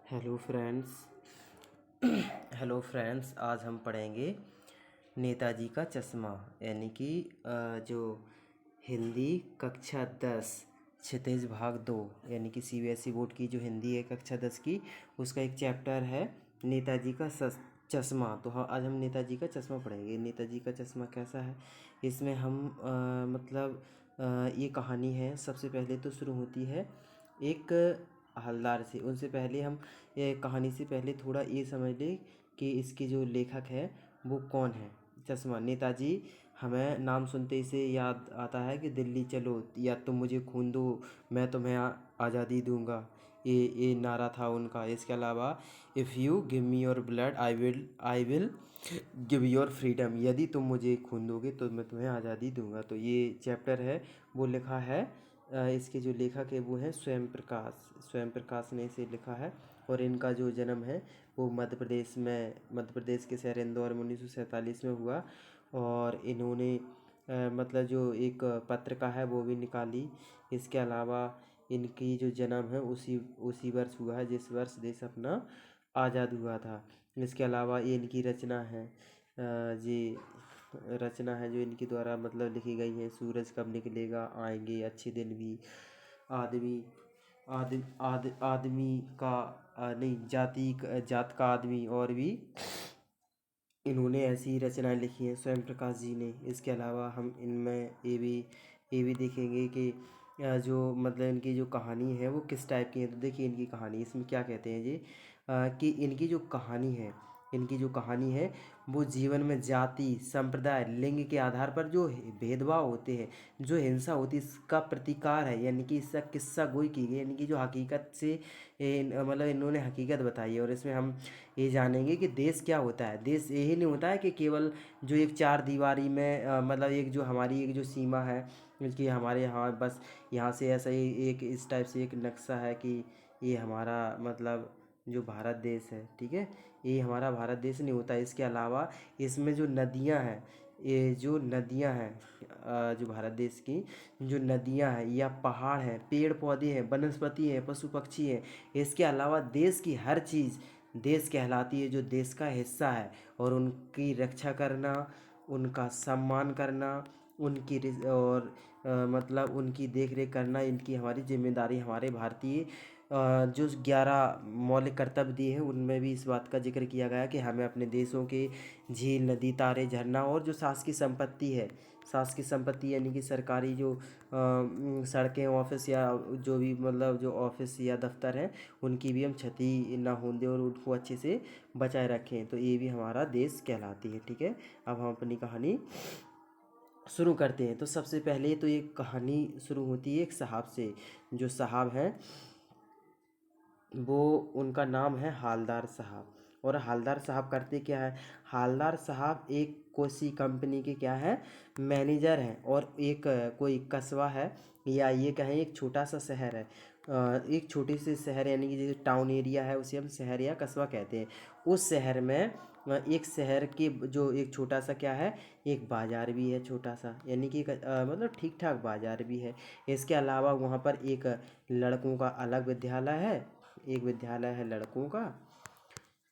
Hello friends. Hello friends, आज हम पढ़ेंगे नेताजी का चश्मा, यानी कि जो हिंदी कक्षा 10 क्षितिज भाग 2, यानी कि सीबीएसई बोर्ड की जो हिंदी है कक्षा 10 की, उसका एक चैप्टर है नेताजी का चश्मा। तो हाँ, आज हम नेताजी का चश्मा पढ़ेंगे। नेताजी का चश्मा कैसा है, इसमें हम ये कहानी है। सबसे पहले तो शुरू होती है एक हवलदार से। उनसे पहले हम ये कहानी से पहले थोड़ा ये समझ लें कि इसके जो लेखक है वो कौन है। चश्मा नेताजी हमें नाम सुनते ही से याद आता है कि दिल्ली चलो या तुम मुझे खून दो, मैं तुम्हें आज़ादी दूंगा। ये नारा था उनका। इसके अलावा if you give me your blood I will give your freedom, यदि तुम मुझे खून दोगे तो मैं तुम्हें आज़ादी दूंगा। तो ये चैप्टर है वो लिखा है, इसके जो लेखक है वो हैं स्वयं प्रकाश। स्वयं प्रकाश ने इसे लिखा है। और इनका जो जन्म है वो मध्य प्रदेश के शहर इंदौर में 1947 में हुआ। और इन्होंने मतलब जो एक पत्रिका है वो भी निकाली। इसके अलावा इनकी जो जन्म है उसी उसी वर्ष हुआ है जिस वर्ष देश अपना आज़ाद हुआ था। इसके अलावा ये इनकी रचना है, जी रचना है जो इनके द्वारा मतलब लिखी गई है। सूरज कब निकलेगा, आएंगे अच्छे दिन भी, आदमी आदमी का नहीं, जात का आदमी, और भी इन्होंने ऐसी रचनाएं लिखी हैं स्वयं प्रकाश जी ने। इसके अलावा हम इनमें ये भी देखेंगे कि जो मतलब इनकी जो कहानी है वो किस टाइप की है। तो देखिए इनकी कहानी, इसमें क्या कहते हैं जी, कि इनकी जो कहानी है वो जीवन में जाति, संप्रदाय, लिंग के आधार पर जो भेदभाव होते हैं, जो हिंसा होती है, इसका प्रतिकार है। यानी कि इसका किस्सा गोई की गई, यानी कि जो हकीकत से मतलब इन्होंने हकीकत बताई है। और इसमें हम ये जानेंगे कि देश क्या होता है। देश यही नहीं होता है कि केवल जो एक चार दीवारी में मतलब एक जो हमारी एक जो सीमा है कि हमारे यहाँ बस यहाँ से ऐसा ही एक इस टाइप से एक नक्शा है कि ये हमारा मतलब जो भारत देश है, ठीक है, ये हमारा भारत देश नहीं होता। इसके अलावा इसमें जो नदियाँ हैं, ये जो नदियाँ हैं जो भारत देश की जो नदियाँ हैं या पहाड़ हैं, पेड़ पौधे हैं, वनस्पति हैं, पशु पक्षी हैं, इसके अलावा देश की हर चीज़ देश कहलाती है, जो देश का हिस्सा है। और उनकी रक्षा करना, उनका सम्मान करना, और मतलब उनकी देख रेख करना, इनकी हमारी जिम्मेदारी। हमारे भारतीय जो 11 मौलिक कर्तव्य दिए हैं उनमें भी इस बात का जिक्र किया गया है कि हमें अपने देशों के झील, नदी, तारे, झरना और जो शासकीय संपत्ति है, शासकीय संपत्ति यानी कि सरकारी जो सड़कें, ऑफिस या जो भी मतलब जो ऑफिस या दफ्तर हैं, उनकी भी हम क्षति ना होने दें और उनको अच्छे से बचाए रखें। तो ये भी हमारा देश कहलाती है, ठीक है। अब हम अपनी कहानी शुरू करते हैं। तो सबसे पहले तो ये कहानी शुरू होती है एक साहब से। जो साहब हैं वो उनका नाम है हालदार साहब। और हालदार साहब करते क्या है, हालदार साहब एक कोसी कंपनी के क्या है, मैनेजर हैं। और एक कोई कस्बा है या ये कहें एक छोटा सा शहर है, एक छोटी सी शहर यानी कि जैसे टाउन एरिया है उसे हम शहर या कस्बा कहते हैं। उस शहर में एक शहर के जो एक छोटा सा क्या है, एक बाज़ार भी है छोटा सा, यानी कि मतलब ठीक ठाक बाज़ार भी है। इसके अलावा वहाँ पर एक लड़कों का अलग विद्यालय है, एक विद्यालय है लड़कों का,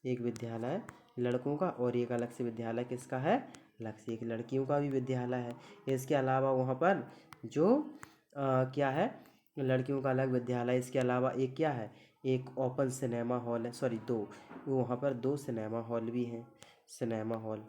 एक विद्यालय लड़कों का, और एक अलग से विद्यालय किसका है, अलग से एक लड़कियों का भी विद्यालय है। इसके अलावा वहाँ पर जो क्या है, लड़कियों का अलग विद्यालय। इसके अलावा एक क्या है, एक ओपन सिनेमा हॉल है, सॉरी दो, वहाँ पर दो सिनेमा हॉल भी हैं, सिनेमा हॉल।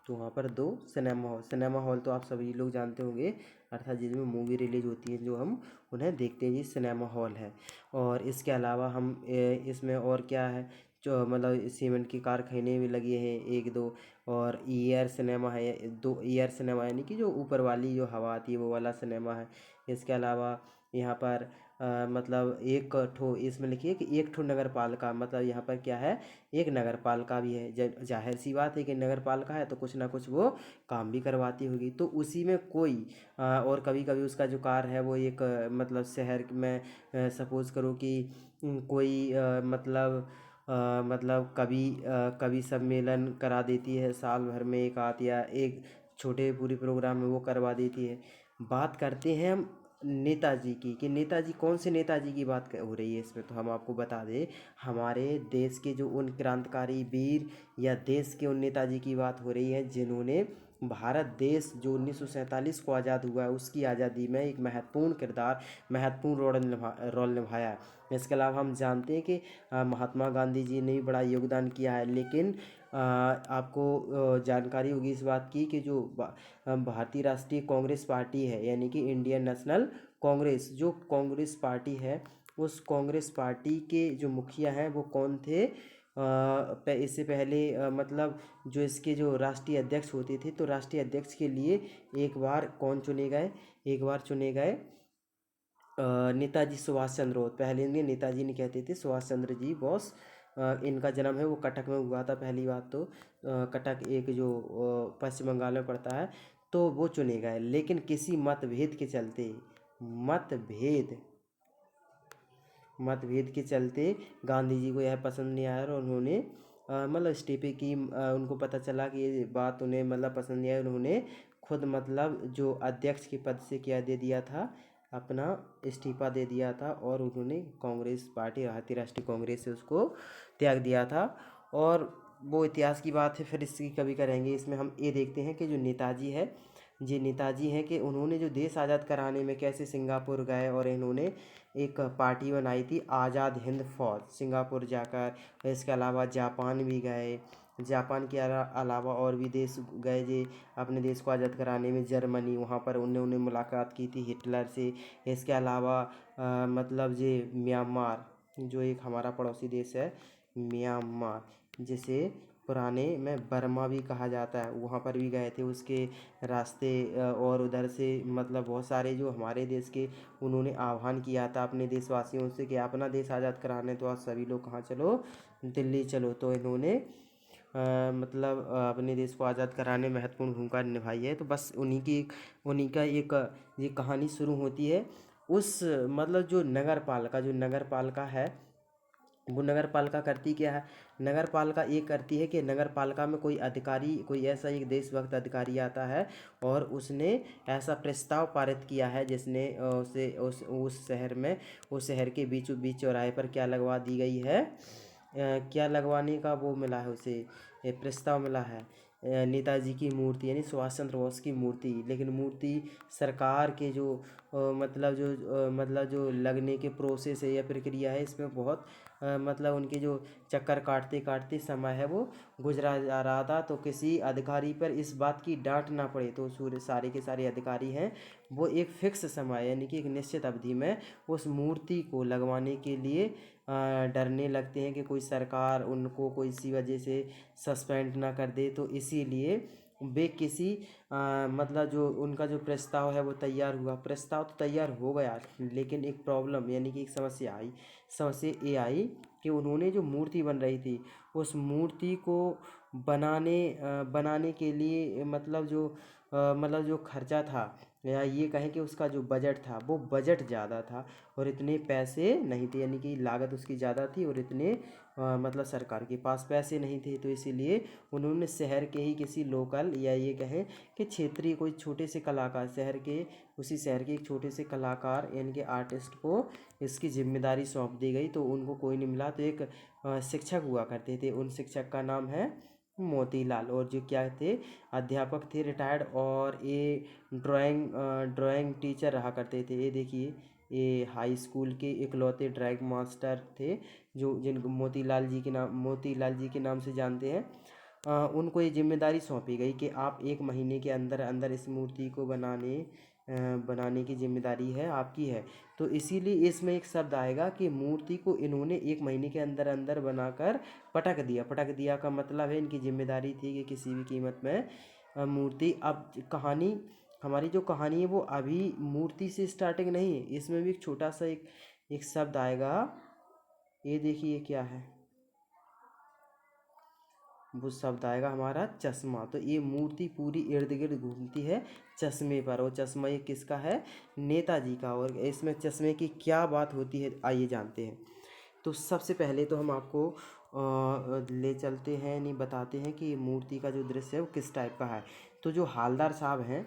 तो वहाँ पर दो सिनेमा हॉल तो आप सभी लोग जानते होंगे, अर्थात जिसमें मूवी रिलीज होती है जो हम उन्हें देखते हैं, ये सिनेमा हॉल है। और इसके अलावा हम इसमें और क्या है, जो मतलब सीमेंट की कारखाने भी लगे हैं एक दो। और एयर सिनेमा है, दो एयर सिनेमा यानी कि जो ऊपर वाली जो हवा आती है वो वाला सिनेमा है। इसके अलावा यहाँ पर मतलब एक ठो इसमें लिखिए कि एक ठो नगर पालिका, मतलब यहाँ पर क्या है, एक नगर पालिका भी है। जाहिर सी बात है कि नगर पालिका है तो कुछ ना कुछ वो काम भी करवाती होगी। तो उसी में कोई और कभी कभी उसका जो कार्य है वो एक मतलब शहर में सपोज़ करो कि कोई मतलब कभी सम्मेलन करा देती है साल भर में एक आध, या एक छोटे पूरे प्रोग्राम में वो करवा देती है। बात करते हैं हम नेताजी की, कि नेताजी कौन से नेताजी की बात हो रही है इसमें, तो हम आपको बता दें हमारे देश के जो उन क्रांतिकारी वीर या देश के उन नेताजी की बात हो रही है जिन्होंने भारत देश जो 1947 को आज़ाद हुआ है उसकी आज़ादी में एक महत्वपूर्ण किरदार, महत्वपूर्ण रोल निभाया है। इसके अलावा हम जानते हैं कि महात्मा गांधी जी ने भी बड़ा योगदान किया है, लेकिन आपको जानकारी होगी इस बात की कि जो भारतीय राष्ट्रीय कांग्रेस पार्टी है यानी कि इंडियन नेशनल कांग्रेस, जो कांग्रेस पार्टी है उस कांग्रेस पार्टी के जो मुखिया हैं वो कौन थे, इससे पहले मतलब जो इसके जो राष्ट्रीय अध्यक्ष होते थे, तो राष्ट्रीय अध्यक्ष के लिए एक बार कौन चुने गए, एक बार चुने गए नेताजी सुभाष चंद्र बोस। पहले इन्हें नेताजी नहीं कहते थे, सुभाष चंद्र जी बोस। इनका जन्म है वो कटक में हुआ था पहली बात तो, कटक एक जो पश्चिम बंगाल में पड़ता है, तो वो चुने गए। लेकिन किसी मतभेद के चलते, मतभेद मतभेद के चलते गांधी जी को यह पसंद नहीं आया और उन्होंने मतलब इस्तीफे की, उनको पता चला कि ये बात उन्हें मतलब पसंद नहीं आई, उन्होंने खुद मतलब जो अध्यक्ष के पद से क्या दे दिया था, अपना इस्तीफा दे दिया था और उन्होंने कांग्रेस पार्टी, भारतीय राष्ट्रीय कांग्रेस से उसको त्याग दिया था। और वो इतिहास की बात है, फिर इसकी कभी करेंगे। इसमें हम ये देखते हैं कि जो नेताजी है, जी नेताजी हैं कि उन्होंने जो देश आज़ाद कराने में कैसे सिंगापुर गए और इन्होंने एक पार्टी बनाई थी आज़ाद हिंद फौज, सिंगापुर जाकर। इसके अलावा जापान भी गए, जापान के अलावा और भी देश गए जे अपने देश को आज़ाद कराने में, जर्मनी, वहाँ पर उन्होंने मुलाकात की थी हिटलर से। इसके अलावा मतलब जे म्यांमार, जो एक हमारा पड़ोसी देश है म्यांमार, जिसे पुराने में बर्मा भी कहा जाता है, वहाँ पर भी गए थे उसके रास्ते। और उधर से मतलब बहुत सारे जो हमारे देश के, उन्होंने आह्वान किया था अपने देशवासियों से कि अपना देश आज़ाद कराने, तो आज सभी लोग कहाँ चलो, दिल्ली चलो। तो इन्होंने मतलब अपने देश को आज़ाद कराने में महत्वपूर्ण भूमिका निभाई है। तो बस उन्हीं का एक ये कहानी शुरू होती है उस मतलब जो नगर पालिका है, वो नगर पालिका करती क्या है, नगर पालिका ये करती है कि नगर पालिका में कोई अधिकारी, कोई ऐसा एक देशभक्त अधिकारी आता है और उसने ऐसा प्रस्ताव पारित किया है जिसने उसे उस शहर में, उस शहर के बीचों बीच चौराहे पर क्या लगवा दी गई है, क्या लगवाने का वो मिला है उसे, प्रस्ताव मिला है, नेताजी की मूर्ति यानी सुभाष चंद्र बोस की मूर्ति। लेकिन मूर्ति सरकार के जो मतलब जो लगने के प्रोसेस है या प्रक्रिया है, इसमें बहुत मतलब उनके जो चक्कर काटते काटते समय है वो गुजरा जा रहा था। तो किसी अधिकारी पर इस बात की डांट ना पड़े, तो सारे के सारे अधिकारी हैं वो एक फिक्स समय यानी कि एक निश्चित अवधि में उस मूर्ति को लगवाने के लिए डरने लगते हैं कि कोई सरकार उनको कोई इसी वजह से सस्पेंड ना कर दे। तो इसीलिए वे किसी मतलब जो उनका जो प्रस्ताव है वो तैयार हुआ, प्रस्ताव तो तैयार हो गया, लेकिन एक प्रॉब्लम यानी कि एक समस्या आई। समस्या ये आई कि उन्होंने जो मूर्ति बन रही थी, उस मूर्ति को बनाने के लिए मतलब जो खर्चा था, या ये कहें कि उसका जो बजट था वो बजट ज़्यादा था और इतने पैसे नहीं थे, यानी कि लागत उसकी ज़्यादा थी और इतने मतलब सरकार के पास पैसे नहीं थे। तो इसीलिए उन्होंने शहर के ही किसी लोकल, या ये कहें कि क्षेत्रीय कोई छोटे से कलाकार, उसी शहर के एक छोटे से कलाकार यानी कि आर्टिस्ट को इसकी जिम्मेदारी सौंप दी गई। तो उनको कोई नहीं मिला, तो एक शिक्षक हुआ करते थे, उन शिक्षक का नाम है मोतीलाल, और जो क्या थे, अध्यापक थे रिटायर्ड, और ये ड्राइंग टीचर रहा करते थे। ये देखिए, ये हाई स्कूल के इकलौते ड्राइंग मास्टर थे जो जिनको मोतीलाल जी के नाम से जानते हैं। उनको ये जिम्मेदारी सौंपी गई कि आप 1 महीने के अंदर अंदर इस मूर्ति को बनाने की जिम्मेदारी है आपकी है। तो इसीलिए इसमें एक शब्द आएगा कि मूर्ति को इन्होंने 1 महीने के अंदर अंदर बनाकर पटक दिया। पटक दिया का मतलब है इनकी जिम्मेदारी थी कि किसी भी कीमत में मूर्ति। अब कहानी, हमारी जो कहानी है वो अभी मूर्ति से स्टार्टिंग नहीं है, इसमें भी एक छोटा सा एक शब्द आएगा। ये देखिए क्या है, वो शब्द आएगा हमारा चश्मा। तो ये मूर्ति पूरी इर्द गिर्द घूमती है चश्मे पर, और चश्मा ये किसका है, नेताजी का। और इसमें चश्मे की क्या बात होती है आइए जानते हैं। तो सबसे पहले तो हम आपको ले चलते हैं, नहीं बताते हैं कि मूर्ति का जो दृश्य है वो किस टाइप का है। तो जो हालदार साहब हैं,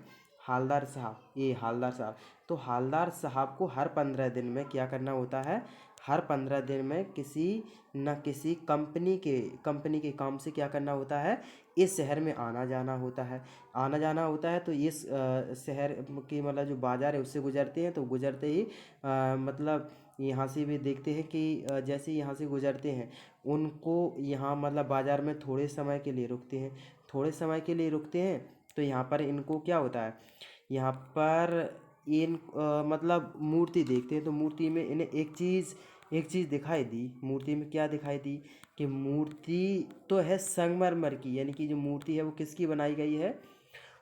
हालदार साहब, ये हालदार साहब। तो हालदार साहब को हर 15 दिन में क्या करना होता है, हर 15 दिन में किसी न किसी कंपनी के काम से क्या करना होता है, इस शहर में आना जाना होता है। आना जाना होता है तो इस शहर की मतलब जो बाज़ार है उससे गुजरते हैं। तो गुजरते ही मतलब यहाँ से भी देखते हैं कि जैसे यहाँ से गुजरते हैं उनको यहाँ मतलब बाज़ार में थोड़े समय के लिए रुकते हैं। थोड़े समय के लिए रुकते हैं तो यहाँ पर इनको क्या होता है, यहाँ पर इन मतलब मूर्ति देखते हैं। तो मूर्ति में इन्हें एक चीज़ दिखाई दी। मूर्ति में क्या दिखाई दी कि मूर्ति तो है संगमरमर की, यानी कि जो मूर्ति है वो किसकी बनाई गई है,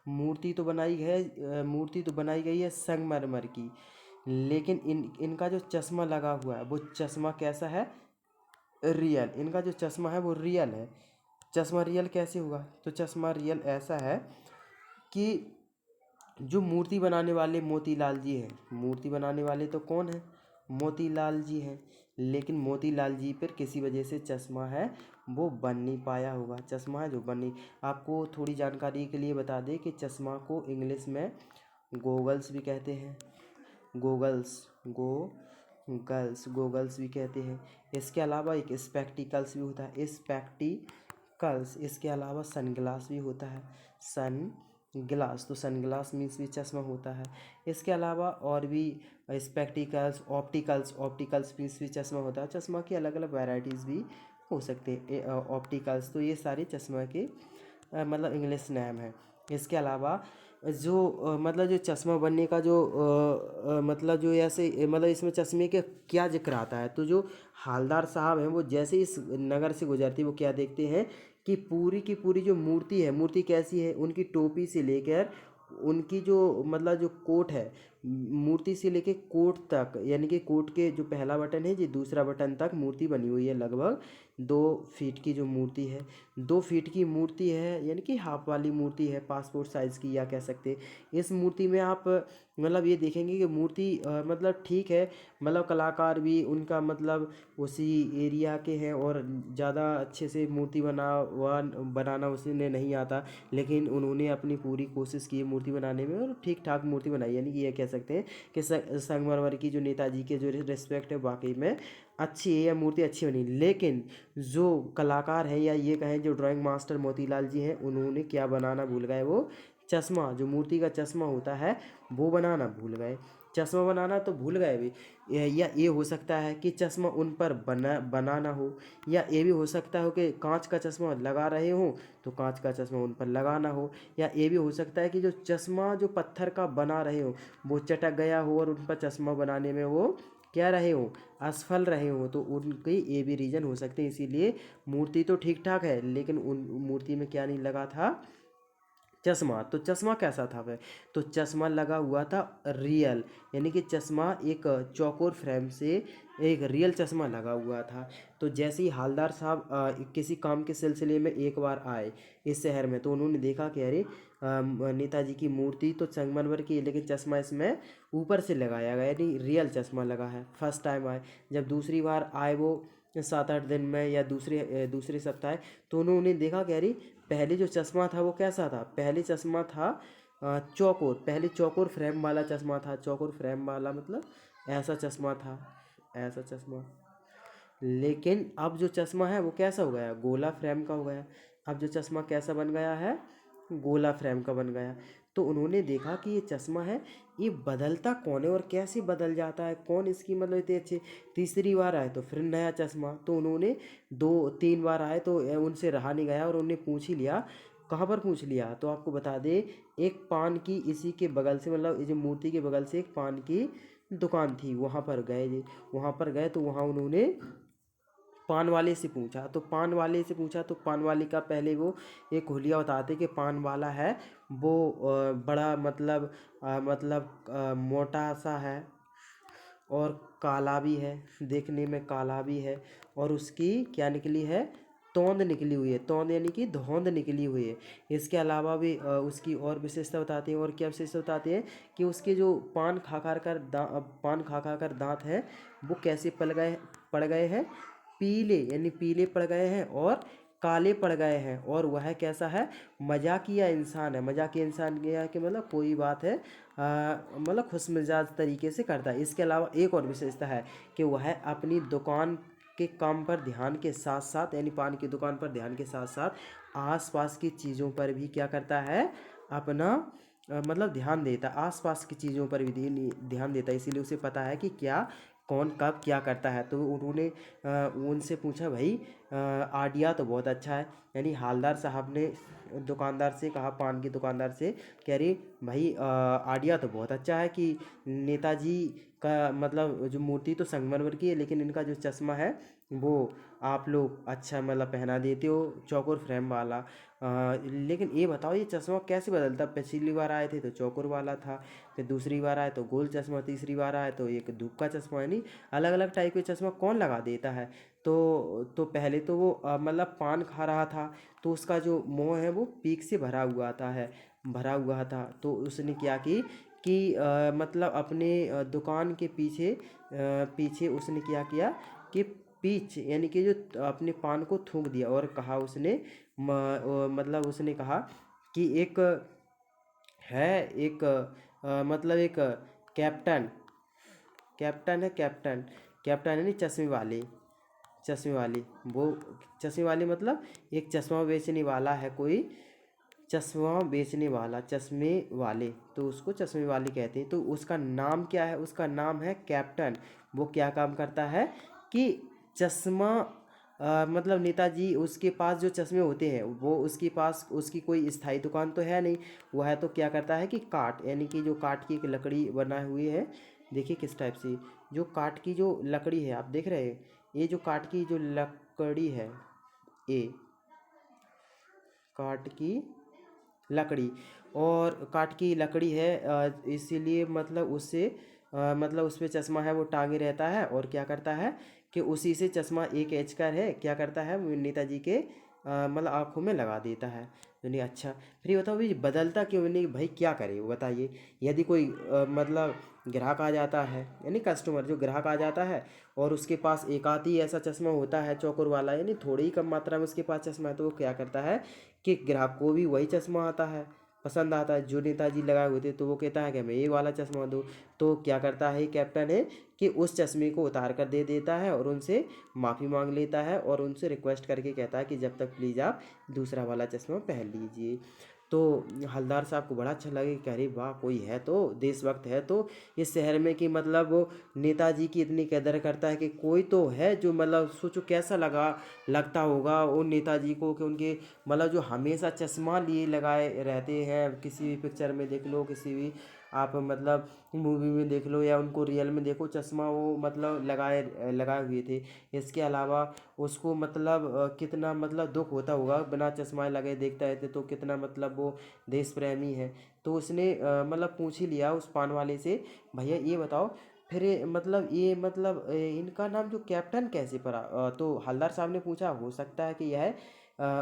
मूर्ति तो बनाई गई है संगमरमर की। लेकिन इनका जो चश्मा लगा हुआ है वो चश्मा कैसा है, रियल। इनका जो चश्मा है वो रियल है। चश्मा रियल कैसे हुआ, तो चश्मा रियल ऐसा है कि जो मूर्ति बनाने वाले मोतीलाल जी हैं, मूर्ति बनाने वाले तो कौन है, मोतीलाल जी हैं। लेकिन मोतीलाल जी पर किसी वजह से चश्मा है वो बन नहीं पाया होगा। चश्मा है जो बन नहीं, आपको थोड़ी जानकारी के लिए बता दें कि चश्मा को इंग्लिश में गोगल्स भी कहते हैं। गोगल्स भी कहते हैं। इसके अलावा एक स्पेक्टिकल्स भी होता है, स्पेक्टिकल्स। इसके अलावा सनग्लास भी होता है, सन ग्लास। तो सनग्लास मीन्स भी चश्मा होता है। इसके अलावा और भी स्पेक्टिकल्स, ऑप्टिकल्स मीन्स भी चश्मा होता है। चश्मा की अलग अलग वैरायटीज़ भी हो सकते हैं। ऑप्टिकल्स तो ये सारे चश्मा के मतलब इंग्लिश नेम है। इसके अलावा जो मतलब जो चश्मा बनने का जो मतलब जो ऐसे मतलब इसमें चश्मे के क्या जिक्र आता है, तो जो हालदार साहब हैं वो जैसे इस नगर से गुजरते वो क्या देखते हैं कि पूरी की पूरी जो मूर्ति है, मूर्ति कैसी है, उनकी टोपी से लेकर उनकी जो मतलब जो कोट है, मूर्ति से लेके कोट तक, यानी कि कोट के जो पहला बटन है जी दूसरा बटन तक मूर्ति बनी हुई है। लगभग 2 फीट की जो मूर्ति है, 2 फीट की मूर्ति है, यानी कि हाफ वाली मूर्ति है, पासपोर्ट साइज़ की या कह सकते हैं। इस मूर्ति में आप मतलब ये देखेंगे कि मूर्ति मतलब ठीक है, मतलब कलाकार भी उनका मतलब उसी एरिया के हैं और ज़्यादा अच्छे से मूर्ति बनाना उसने नहीं आता। लेकिन उन्होंने अपनी पूरी कोशिश की मूर्ति बनाने में और ठीक ठाक मूर्ति बनाई, यानी कि ये कह सकते हैं कि संगमरमर की जो नेताजी के जो रिस्पेक्ट है वाकई में अच्छी है, या मूर्ति अच्छी बनी। लेकिन जो कलाकार हैं या ये कहें जो ड्राइंग मास्टर मोतीलाल जी हैं, उन्होंने क्या बनाना भूल गए, वो चश्मा, जो मूर्ति का चश्मा होता है वो बनाना भूल गए। चश्मा बनाना तो भूल गए भी, या ये हो सकता है कि चश्मा उन पर बनाना हो, या ये भी हो सकता हो कि कांच का चश्मा लगा रहे हो तो कांच का चश्मा उन पर लगाना हो, या ये भी हो सकता है कि जो चश्मा जो पत्थर का बना रहे हो वो चटक गया हो और उन पर चश्मा बनाने में वो क्या रहे हो, असफल रहे हो। तो उनकी ये भी रीज़न हो सकते हैं। इसीलिए मूर्ति तो ठीक ठाक है लेकिन उन मूर्ति में क्या नहीं लगा था, चश्मा। तो चश्मा कैसा था वह, तो चश्मा लगा हुआ था रियल, यानी कि चश्मा एक चौकोर फ्रेम से एक रियल चश्मा लगा हुआ था। तो जैसे ही हालदार साहब किसी काम के सिलसिले में एक बार आए इस शहर में, तो उन्होंने देखा कि अरे नेताजी की मूर्ति तो संगमरमर की है लेकिन चश्मा इसमें ऊपर से लगाया गया, यानी रियल चश्मा लगा है। फर्स्ट टाइम आए, जब दूसरी बार आए वो 7-8 दिन में या दूसरे सप्ताह, तो उन्होंने देखा कि अरे पहले जो चश्मा था वो कैसा था, पहले चश्मा था चौकोर, पहले चौकोर फ्रेम वाला चश्मा था। चौकोर फ्रेम वाला मतलब ऐसा चश्मा था, ऐसा चश्मा। लेकिन अब जो चश्मा है वो कैसा हो गया, गोला फ्रेम का हो गया। अब जो चश्मा कैसा बन गया है, गोला फ्रेम का बन गया। तो उन्होंने देखा कि ये चश्मा है ये बदलता कौन है और कैसे बदल जाता है, कौन इसकी मतलब इतने अच्छे। तीसरी बार आए तो फिर नया चश्मा, तो उन्होंने 2-3 बार आए तो उनसे रहा नहीं गया और उन्होंने पूछ ही लिया। कहाँ पर पूछ लिया, तो आपको बता दे, एक पान की इसी के बगल से मतलब ये जो मूर्ति के बगल से एक पान की दुकान थी, वहाँ पर गए जी। वहाँ पर गए तो वहाँ उन्होंने पान वाले से पूछा, तो पान वाले का पहले वो एक हुलिया बताते कि पान वाला है वो बड़ा मतलब मोटा सा है और काला भी है, देखने में काला भी है, और उसकी क्या निकली है, तोंद निकली हुई है। तोंद यानी कि धौंद निकली हुई है। इसके अलावा भी उसकी और विशेषता बताते हैं। और क्या विशेषता बताते हैं कि उसके जो पान खा कर दांत हैं वो कैसे पड़ गए हैं, पीले, यानी पीले पड़ गए हैं और काले पड़ गए हैं और वह कैसा है, मजाकिया इंसान है। मजाकिया इंसान क्या है कि मतलब कोई बात है मतलब खुशमिजाज तरीके से करता है। इसके अलावा एक और विशेषता है कि वह अपनी दुकान के काम पर ध्यान के साथ साथ, यानी पान की दुकान पर ध्यान के साथ साथ आसपास की चीज़ों पर भी क्या करता है, अपना मतलब ध्यान देता, आसपास की चीज़ों पर भी ध्यान देता है। इसीलिए उसे पता है कि क्या कौन कब क्या करता है। तो उन्होंने उनसे पूछा, भाई आइडिया तो बहुत अच्छा है। यानी हालदार साहब ने दुकानदार से कहा, पान के दुकानदार से, कह रही भाई आइडिया तो बहुत अच्छा है कि नेताजी का मतलब जो मूर्ति तो संगमरमर की है, लेकिन इनका जो चश्मा है वो आप लोग अच्छा मतलब पहना देते हो, चौकोर फ्रेम वाला। लेकिन ये बताओ ये चश्मा कैसे बदलता? पिछली बार आए थे तो चौकोर वाला था, फिर दूसरी बार आए तो गोल चश्मा, तीसरी बार आए तो एक धूप का चश्मा, है नहीं अलग अलग टाइप के चश्मा कौन लगा देता है? तो पहले तो वो मतलब पान खा रहा था, तो उसका जो मुंह है वो पीक से भरा हुआ था। तो उसने क्या कि मतलब अपने दुकान के पीछे उसने क्या किया कि पीच यानी कि जो अपने पान को थूक दिया और कहा उसने मतलब उसने कहा कि एक मतलब एक कैप्टन कैप्टन है, कैप्टन है नहीं, चश्मे वाले वो चश्मे वाले मतलब एक चश्मा बेचने वाला है कोई, चश्मा बेचने वाला, चश्मे वाले, तो उसको चश्मे वाले कहते हैं। तो उसका नाम क्या है? उसका नाम है कैप्टन। वो क्या काम करता है कि चश्मा मतलब नेताजी उसके पास जो चश्मे होते हैं वो उसके पास उसकी कोई स्थायी दुकान तो है नहीं। वह तो क्या करता है कि काठ, यानी कि जो काठ की एक लकड़ी बनाए हुई है, देखिए किस टाइप से, जो काठ की जो लकड़ी है आप देख रहे हैं, ये जो काठ की जो लकड़ी है, ये काठ की लकड़ी और काठ की लकड़ी है, इसीलिए मतलब उससे मतलब उस पे चश्मा है वो टांगे रहता है। और क्या करता है कि उसी से चश्मा एक एच कर है क्या करता है वो नेताजी के मतलब आँखों में लगा देता है। तो नहीं अच्छा, फिर ये बताओ भाई बदलता क्यों नहीं, भाई क्या करे वो बताइए। यदि कोई मतलब ग्राहक आ जाता है, यानी कस्टमर जो ग्राहक आ जाता है और उसके पास एक आध ही ऐसा चश्मा होता है चौकोर वाला, यानी थोड़ी ही कम मात्रा में उसके पास चश्मा है, तो वो क्या करता है कि ग्राहक को भी वही चश्मा आता है, पसंद आता है जो नेताजी लगाए हुए थे, तो वो कहता है कि हमें ये वाला चश्मा दो। तो क्या करता है कैप्टन है कि उस चश्मे को उतार कर दे देता है और उनसे माफ़ी मांग लेता है और उनसे रिक्वेस्ट करके कहता है कि जब तक प्लीज़ आप दूसरा वाला चश्मा पहन लीजिए। तो हलदार साहब को बड़ा अच्छा लगे कि अरे वाह, कोई है तो देशभक्त है तो इस शहर में, कि मतलब वो नेताजी की इतनी कदर करता है कि कोई तो है जो मतलब सोचो कैसा लगता होगा उन नेताजी को कि उनके मतलब जो हमेशा चश्मा लिए लगाए रहते हैं। किसी भी पिक्चर में देख लो, किसी भी आप मतलब मूवी में देख लो या उनको रियल में देखो, चश्मा वो मतलब लगाए लगाए हुए थे। इसके अलावा उसको मतलब कितना मतलब दुख होता होगा बिना चश्मा लगे देखता है तो कितना मतलब वो देश प्रेमी है। तो उसने मतलब पूछ ही लिया उस पान वाले से, भैया ये बताओ फिर मतलब इनका नाम जो कैप्टन कैसे पड़ा? तो हलदार साहब ने पूछा, हो सकता है कि यह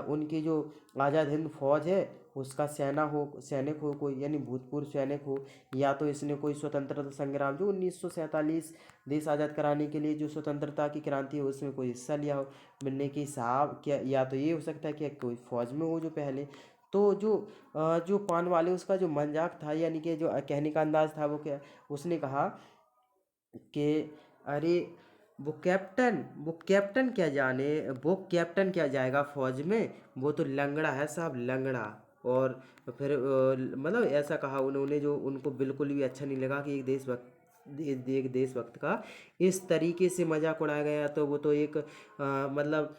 उनकी जो आज़ाद हिंद फौज है उसका सैनिक हो कोई, यानी भूतपूर्व सैनिक हो, या तो इसने कोई स्वतंत्रता संग्राम जो 1947 देश आज़ाद कराने के लिए जो स्वतंत्रता की क्रांति है उसमें कोई हिस्सा लिया हो, मिलने के हिसाब क्या, या तो ये हो सकता है कि कोई फौज में हो जो पहले। तो जो पान वाले उसका जो मजाक था, यानी कि जो कहने का अंदाज था, वो क्या उसने कहा कि अरे वो कैप्टन क्या जाने, वो कैप्टन क्या जाएगा फौज में, वो तो लंगड़ा है साहब, लंगड़ा। और फिर मतलब ऐसा कहा उन्होंने जो उनको बिल्कुल भी अच्छा नहीं लगा कि एक देशभक्त का इस तरीके से मजाक उड़ाया गया। तो वो तो एक मतलब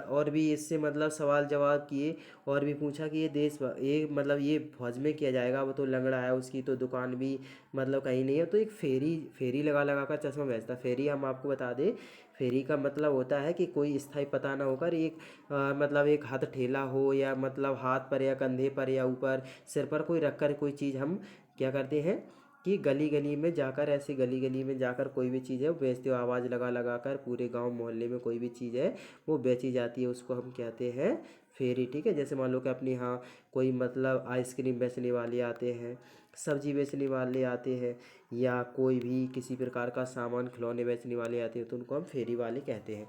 और भी इससे मतलब सवाल जवाब किए और भी पूछा कि ये मतलब ये फौज में किया जाएगा, वो तो लंगड़ा है, उसकी तो दुकान भी मतलब कहीं नहीं है। तो एक फेरी फेरी लगा लगा कर चश्मा बेचता। फेरी हम आपको बता दें, फेरी का मतलब होता है कि कोई स्थायी पता ना होकर एक मतलब एक हाथ ठेला हो या मतलब हाथ पर या कंधे पर या ऊपर सिर पर कोई रखकर कोई चीज़ हम क्या करते हैं कि गली गली में जाकर, ऐसे गली गली में जाकर कोई भी चीज़ है वो बेचते हो, आवाज़ लगा लगा कर पूरे गांव मोहल्ले में कोई भी चीज़ है वो बेची जाती है, उसको हम कहते हैं फेरी। ठीक है, जैसे मान लो कि अपने यहाँ कोई मतलब आइसक्रीम बेचने वाले आते हैं, सब्जी बेचने वाले आते हैं, या कोई भी किसी प्रकार का सामान खिलौने बेचने वाले आते हैं, तो उनको हम फेरी वाले कहते हैं।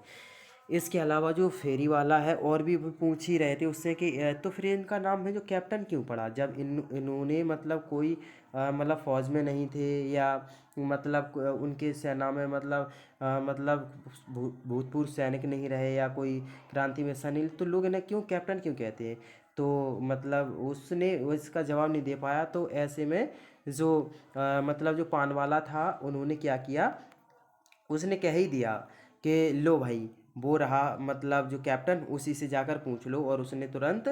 इसके अलावा जो फेरी वाला है और भी वो पूछ ही रहे थे उससे कि तो फिर इनका नाम है जो कैप्टन क्यों पड़ा, जब इन्होंने मतलब कोई मतलब फौज में नहीं थे, या मतलब उनके सेना में मतलब मतलब भूतपूर्व सैनिक नहीं रहे, या कोई क्रांति में हिस्सा नहीं, तो लोग इन्हें क्यों कैप्टन क्यों कहते हैं। तो मतलब उसने इसका जवाब नहीं दे पाया, तो ऐसे में जो मतलब जो पानवाला था उन्होंने क्या किया, उसने कह ही दिया कि लो भाई वो रहा मतलब जो कैप्टन, उसी से जाकर पूछ लो। और उसने तुरंत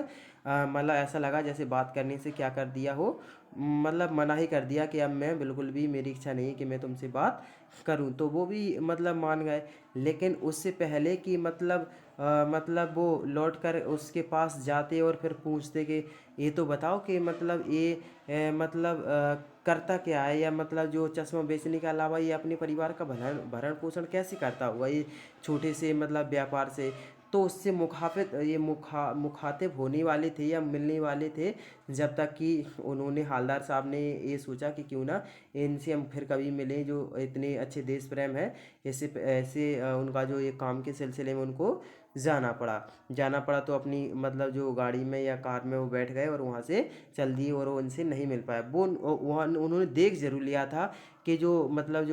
मतलब ऐसा लगा जैसे बात करने से क्या कर दिया हो, मतलब मना ही कर दिया कि अब मैं बिल्कुल भी, मेरी इच्छा नहीं कि मैं तुमसे बात करूं। तो वो भी मतलब मान गए। लेकिन उससे पहले कि मतलब वो लौट कर उसके पास जाते और फिर पूछते कि ये तो बताओ कि मतलब ये मतलब करता क्या है, या मतलब जो चश्मा बेचने के अलावा ये अपने परिवार का भरण भरण पोषण कैसे करता हुआ, ये छोटे से मतलब व्यापार से। तो उससे मुखातिब होने वाले थे या मिलने वाले थे, जब तक कि उन्होंने हवलदार साहब ने ये सोचा कि क्यों ना इनसे हम फिर कभी मिलें, जो इतने अच्छे देश प्रेम है। ऐसे ऐसे उनका जो ये काम के सिलसिले में उनको जाना पड़ा तो अपनी मतलब जो गाड़ी में या कार में वो बैठ गए और वहाँ से चल दिए, और वो उनसे नहीं मिल पाया। वो वहाँ उन्होंने देख जरूर लिया था कि मतलब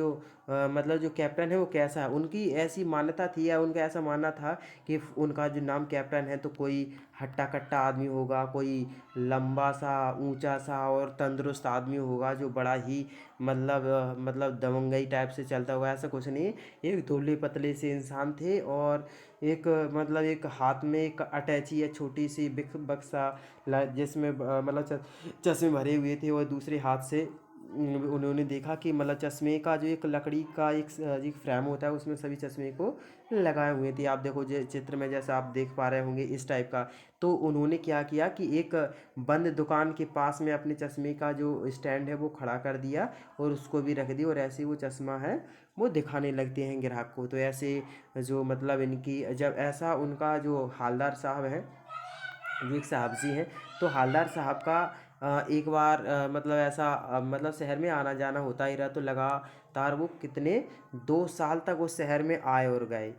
जो कैप्टन है वो कैसा है। उनकी ऐसी मान्यता थी, या उनका ऐसा मानना था कि उनका जो नाम कैप्टन है तो कोई हट्टा कट्टा आदमी होगा, कोई लंबा सा ऊंचा सा और तंदुरुस्त आदमी होगा, जो बड़ा ही मतलब दबंगई टाइप से चलता होगा। ऐसा कुछ नहीं, एक दुबले पतले से इंसान थे, और एक मतलब एक हाथ में एक अटैची या छोटी सी बक्सा जिसमें मतलब चश्मे भरे हुए थे, और दूसरे हाथ से उन्होंने देखा कि मतलब चश्मे का जो एक लकड़ी का एक फ्रेम होता है, उसमें सभी चश्मे को लगाए हुए थे। आप देखो जो चित्र में जैसा आप देख पा रहे होंगे इस टाइप का। तो उन्होंने क्या किया कि एक बंद दुकान के पास में अपने चश्मे का जो स्टैंड है वो खड़ा कर दिया, और उसको भी रख दिया, और ऐसे ही वो चश्मा है वो दिखाने लगते हैं ग्राहक को। तो ऐसे जो मतलब इनकी जब ऐसा उनका जो हालदार साहब हैं, जो एक साहब जी हैं, तो हालदार साहब का एक बार मतलब ऐसा मतलब शहर में आना जाना होता ही रहा। तो लगातार वो कितने 2 साल तक उस शहर में आए और गए,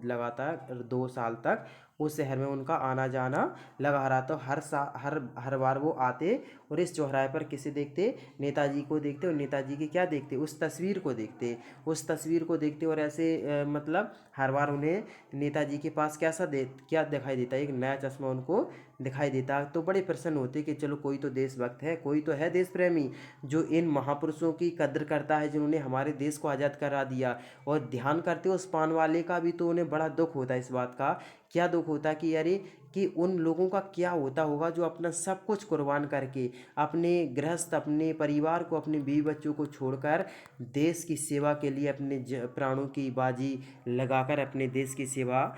लगातार 2 साल तक उस शहर में उनका आना जाना लगा रहा। तो हर बार वो आते और इस चौराहे पर किसे देखते, नेताजी को देखते, और नेताजी की क्या देखते, उस तस्वीर को देखते, उस तस्वीर को देखते। और ऐसे मतलब हर बार उन्हें नेताजी के पास क्या दिखाई देता, एक नया चश्मा उनको दिखाई देता। तो बड़े प्रसन्न होते कि चलो कोई तो देशभक्त है, कोई तो है देश प्रेमी, जो इन महापुरुषों की कद्र करता है जिन्होंने हमारे देश को आज़ाद करा दिया। और ध्यान करते उस पान वाले का भी, तो उन्हें बड़ा दुख होता है इस बात का। क्या दुख होता है कि अरे, कि उन लोगों का क्या होता होगा जो अपना सब कुछ कुर्बान करके, अपने गृहस्थ, अपने परिवार को, अपने बीवी बच्चों को छोड़कर देश की सेवा के लिए अपने प्राणों की बाजी लगाकर अपने देश की सेवा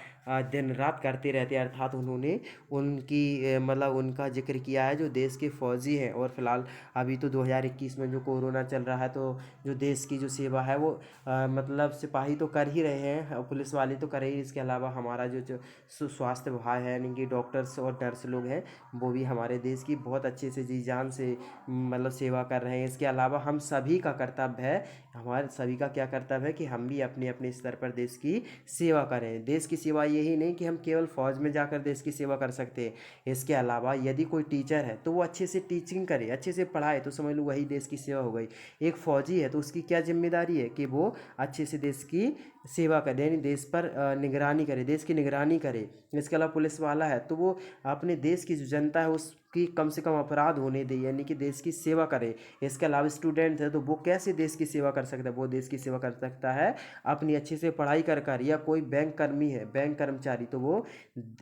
दिन रात करते रहते हैं। अर्थात उन्होंने उनकी मतलब उनका जिक्र किया है जो देश के फौजी हैं। और फिलहाल अभी तो 2021 में जो कोरोना चल रहा है, तो जो देश की जो सेवा है वो मतलब सिपाही तो कर ही रहे हैं, पुलिस वाले तो कर ही। इसके अलावा हमारा जो स्वास्थ्य विभाग है, यानी कि डॉक्टर्स और नर्स लोग हैं, वो भी हमारे देश की बहुत अच्छे से जी जान से मतलब सेवा कर रहे हैं। इसके अलावा हम सभी का कर्तव्य है, हमारे सभी का क्या कर्तव्य है कि हम भी अपने अपने स्तर पर देश की सेवा करें। देश की सेवा यही नहीं कि हम केवल फौज में जाकर देश की सेवा कर सकते हैं। इसके अलावा यदि कोई टीचर है तो वो अच्छे से टीचिंग करे, अच्छे से पढ़ाए, तो समझ लो वही देश की सेवा हो गई। एक फौजी है तो उसकी क्या जिम्मेदारी है कि वो अच्छे से देश की सेवा करे, यानी देश पर निगरानी करे, देश की निगरानी करे। इसके अलावा पुलिस वाला है तो वो अपने देश की जो जनता है उसकी कम से कम अपराध होने दे, यानी कि देश की सेवा करे। इसके अलावा स्टूडेंट है तो वो कैसे देश की सेवा कर सकता है, वो देश की सेवा कर सकता है अपनी अच्छे से पढ़ाई कर। या कोई बैंक कर्मी है, बैंक कर्मचारी, तो वो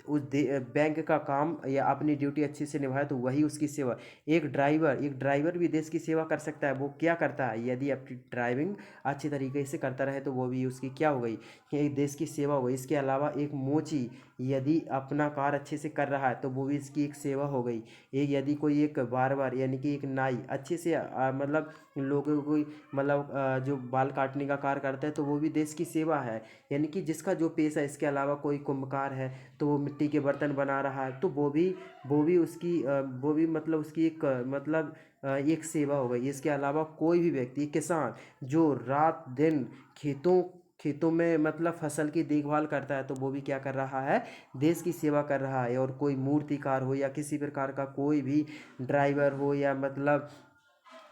बैंक का काम या अपनी ड्यूटी अच्छे से निभाए तो वही उसकी सेवा। एक ड्राइवर भी देश की सेवा कर सकता है। वो क्या करता है, यदि अपनी ड्राइविंग अच्छी तरीके से करता रहे तो वो भी उसकी क्या हो गई, कि एक देश की सेवा हो गई। इसके अलावा एक मोची यदि अपना कार्य अच्छे से कर रहा है तो वो भी इसकी एक सेवा हो गई। एक यदि कोई एक बार्बर यानी कि एक नाई अच्छे से मतलब लोगों को मतलब जो बाल काटने का कार्य करता है तो वो भी देश की सेवा है, यानी कि जिसका जो पेशा है। इसके अलावा कोई कुम्भकार है तो वो मिट्टी के बर्तन बना रहा है, तो वो भी मतलब उसकी एक मतलब एक सेवा हो गई। इसके अलावा कोई भी व्यक्ति, किसान जो रात दिन खेतों खेतों में मतलब फसल की देखभाल करता है, तो वो भी क्या कर रहा है, देश की सेवा कर रहा है। और कोई मूर्तिकार हो या किसी प्रकार का कोई भी ड्राइवर हो या मतलब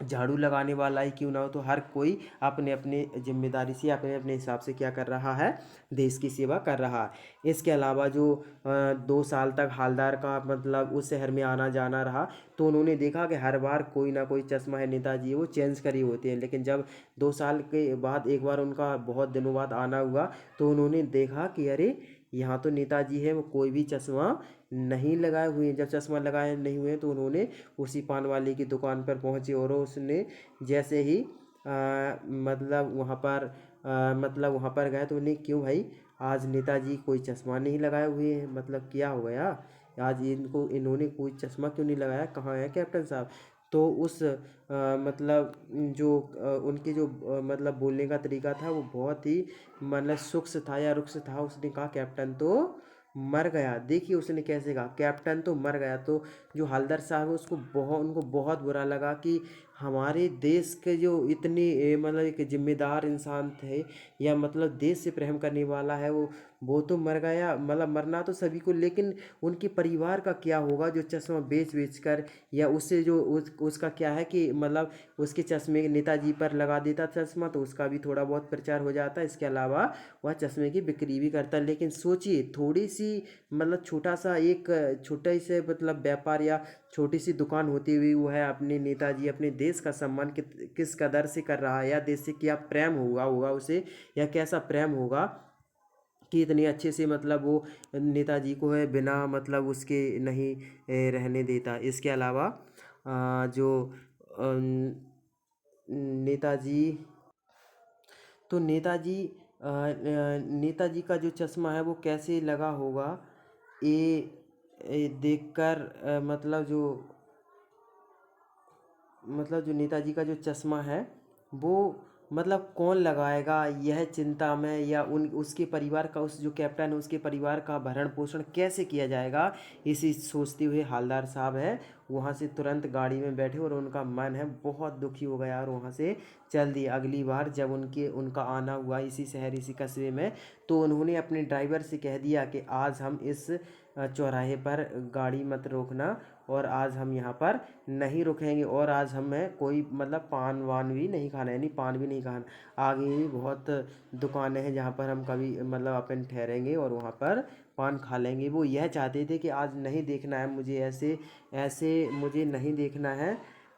झाड़ू लगाने वाला ही क्यों ना हो, तो हर कोई अपने अपने जिम्मेदारी से अपने अपने हिसाब से क्या कर रहा है, देश की सेवा कर रहा है। इसके अलावा जो 2 साल तक हालदार का मतलब उस शहर में आना जाना रहा, तो उन्होंने देखा कि हर बार कोई ना कोई चश्मा है नेताजी है वो चेंज करे होते हैं। लेकिन जब 2 साल के बाद एक बार उनका बहुत दिनों बाद आना हुआ, तो उन्होंने देखा कि अरे यहाँ तो नेताजी है, वो कोई भी चश्मा नहीं लगाए हुए हैं। जब चश्मा लगाए नहीं हुए तो उन्होंने उसी पान वाले की दुकान पर पहुंचे और उसने जैसे ही मतलब वहाँ पर गए, तो उन्हें क्यों भाई आज नेताजी कोई चश्मा नहीं लगाए हुए हैं, मतलब क्या हो गया आज इन्होंने कोई चश्मा क्यों नहीं लगाया, कहाँ है कैप्टन साहब। तो उस मतलब जो उनके जो मतलब बोलने का तरीका था वो बहुत ही मतलब सूक्ष्म था या रुक्ष था। उसने कहा कैप्टन तो मर गया। देखिए उसने कैसे कहा, कैप्टन तो मर गया। तो जो हवलदार साहब है उसको उनको बहुत बुरा लगा कि हमारे देश के जो इतने मतलब एक जिम्मेदार इंसान थे या मतलब देश से प्रेम करने वाला है, वो तो मर गया। मतलब मरना तो सभी को, लेकिन उनके परिवार का क्या होगा जो चश्मा बेच बेच कर या उससे जो उसका क्या है कि मतलब उसके चश्मे नेताजी पर लगा देता चश्मा, तो उसका भी थोड़ा बहुत प्रचार हो जाता है। इसके अलावा वह चश्मे की बिक्री भी करता है। लेकिन सोचिए थोड़ी सी मतलब छोटा सा एक छोटा से मतलब व्यापार या छोटी सी दुकान होती हुई वो है अपने नेताजी अपने देश का सम्मान किस कदर से कर रहा है, या देश से क्या प्रेम हुआ होगा उसे, या कैसा प्रेम होगा कि इतने अच्छे से मतलब वो नेताजी को है बिना मतलब उसके नहीं रहने देता। इसके अलावा जो नेताजी तो नेताजी का जो चश्मा है वो कैसे लगा होगा, ये देखकर मतलब जो नेताजी का जो चश्मा है वो मतलब कौन लगाएगा यह चिंता में, या उसके परिवार का उस जो कैप्टन है उसके परिवार का भरण पोषण कैसे किया जाएगा, इसी सोचते हुए हालदार साहब है वहाँ से तुरंत गाड़ी में बैठे और उनका मन है बहुत दुखी हो गया और वहाँ से चल दिए। अगली बार जब उनका आना हुआ इसी शहर इसी कस्बे में, तो उन्होंने अपने ड्राइवर से कह दिया कि आज हम इस चौराहे पर गाड़ी मत रोकना और आज हम यहाँ पर नहीं रुकेंगे और आज हमें कोई मतलब पान वान भी नहीं खाना है, यानी पान भी नहीं खाना। आगे भी बहुत दुकानें हैं जहाँ पर हम कभी मतलब अपन ठहरेंगे और वहाँ पर पान खा लेंगे। वो यह चाहते थे कि आज नहीं देखना है मुझे, ऐसे ऐसे मुझे नहीं देखना है।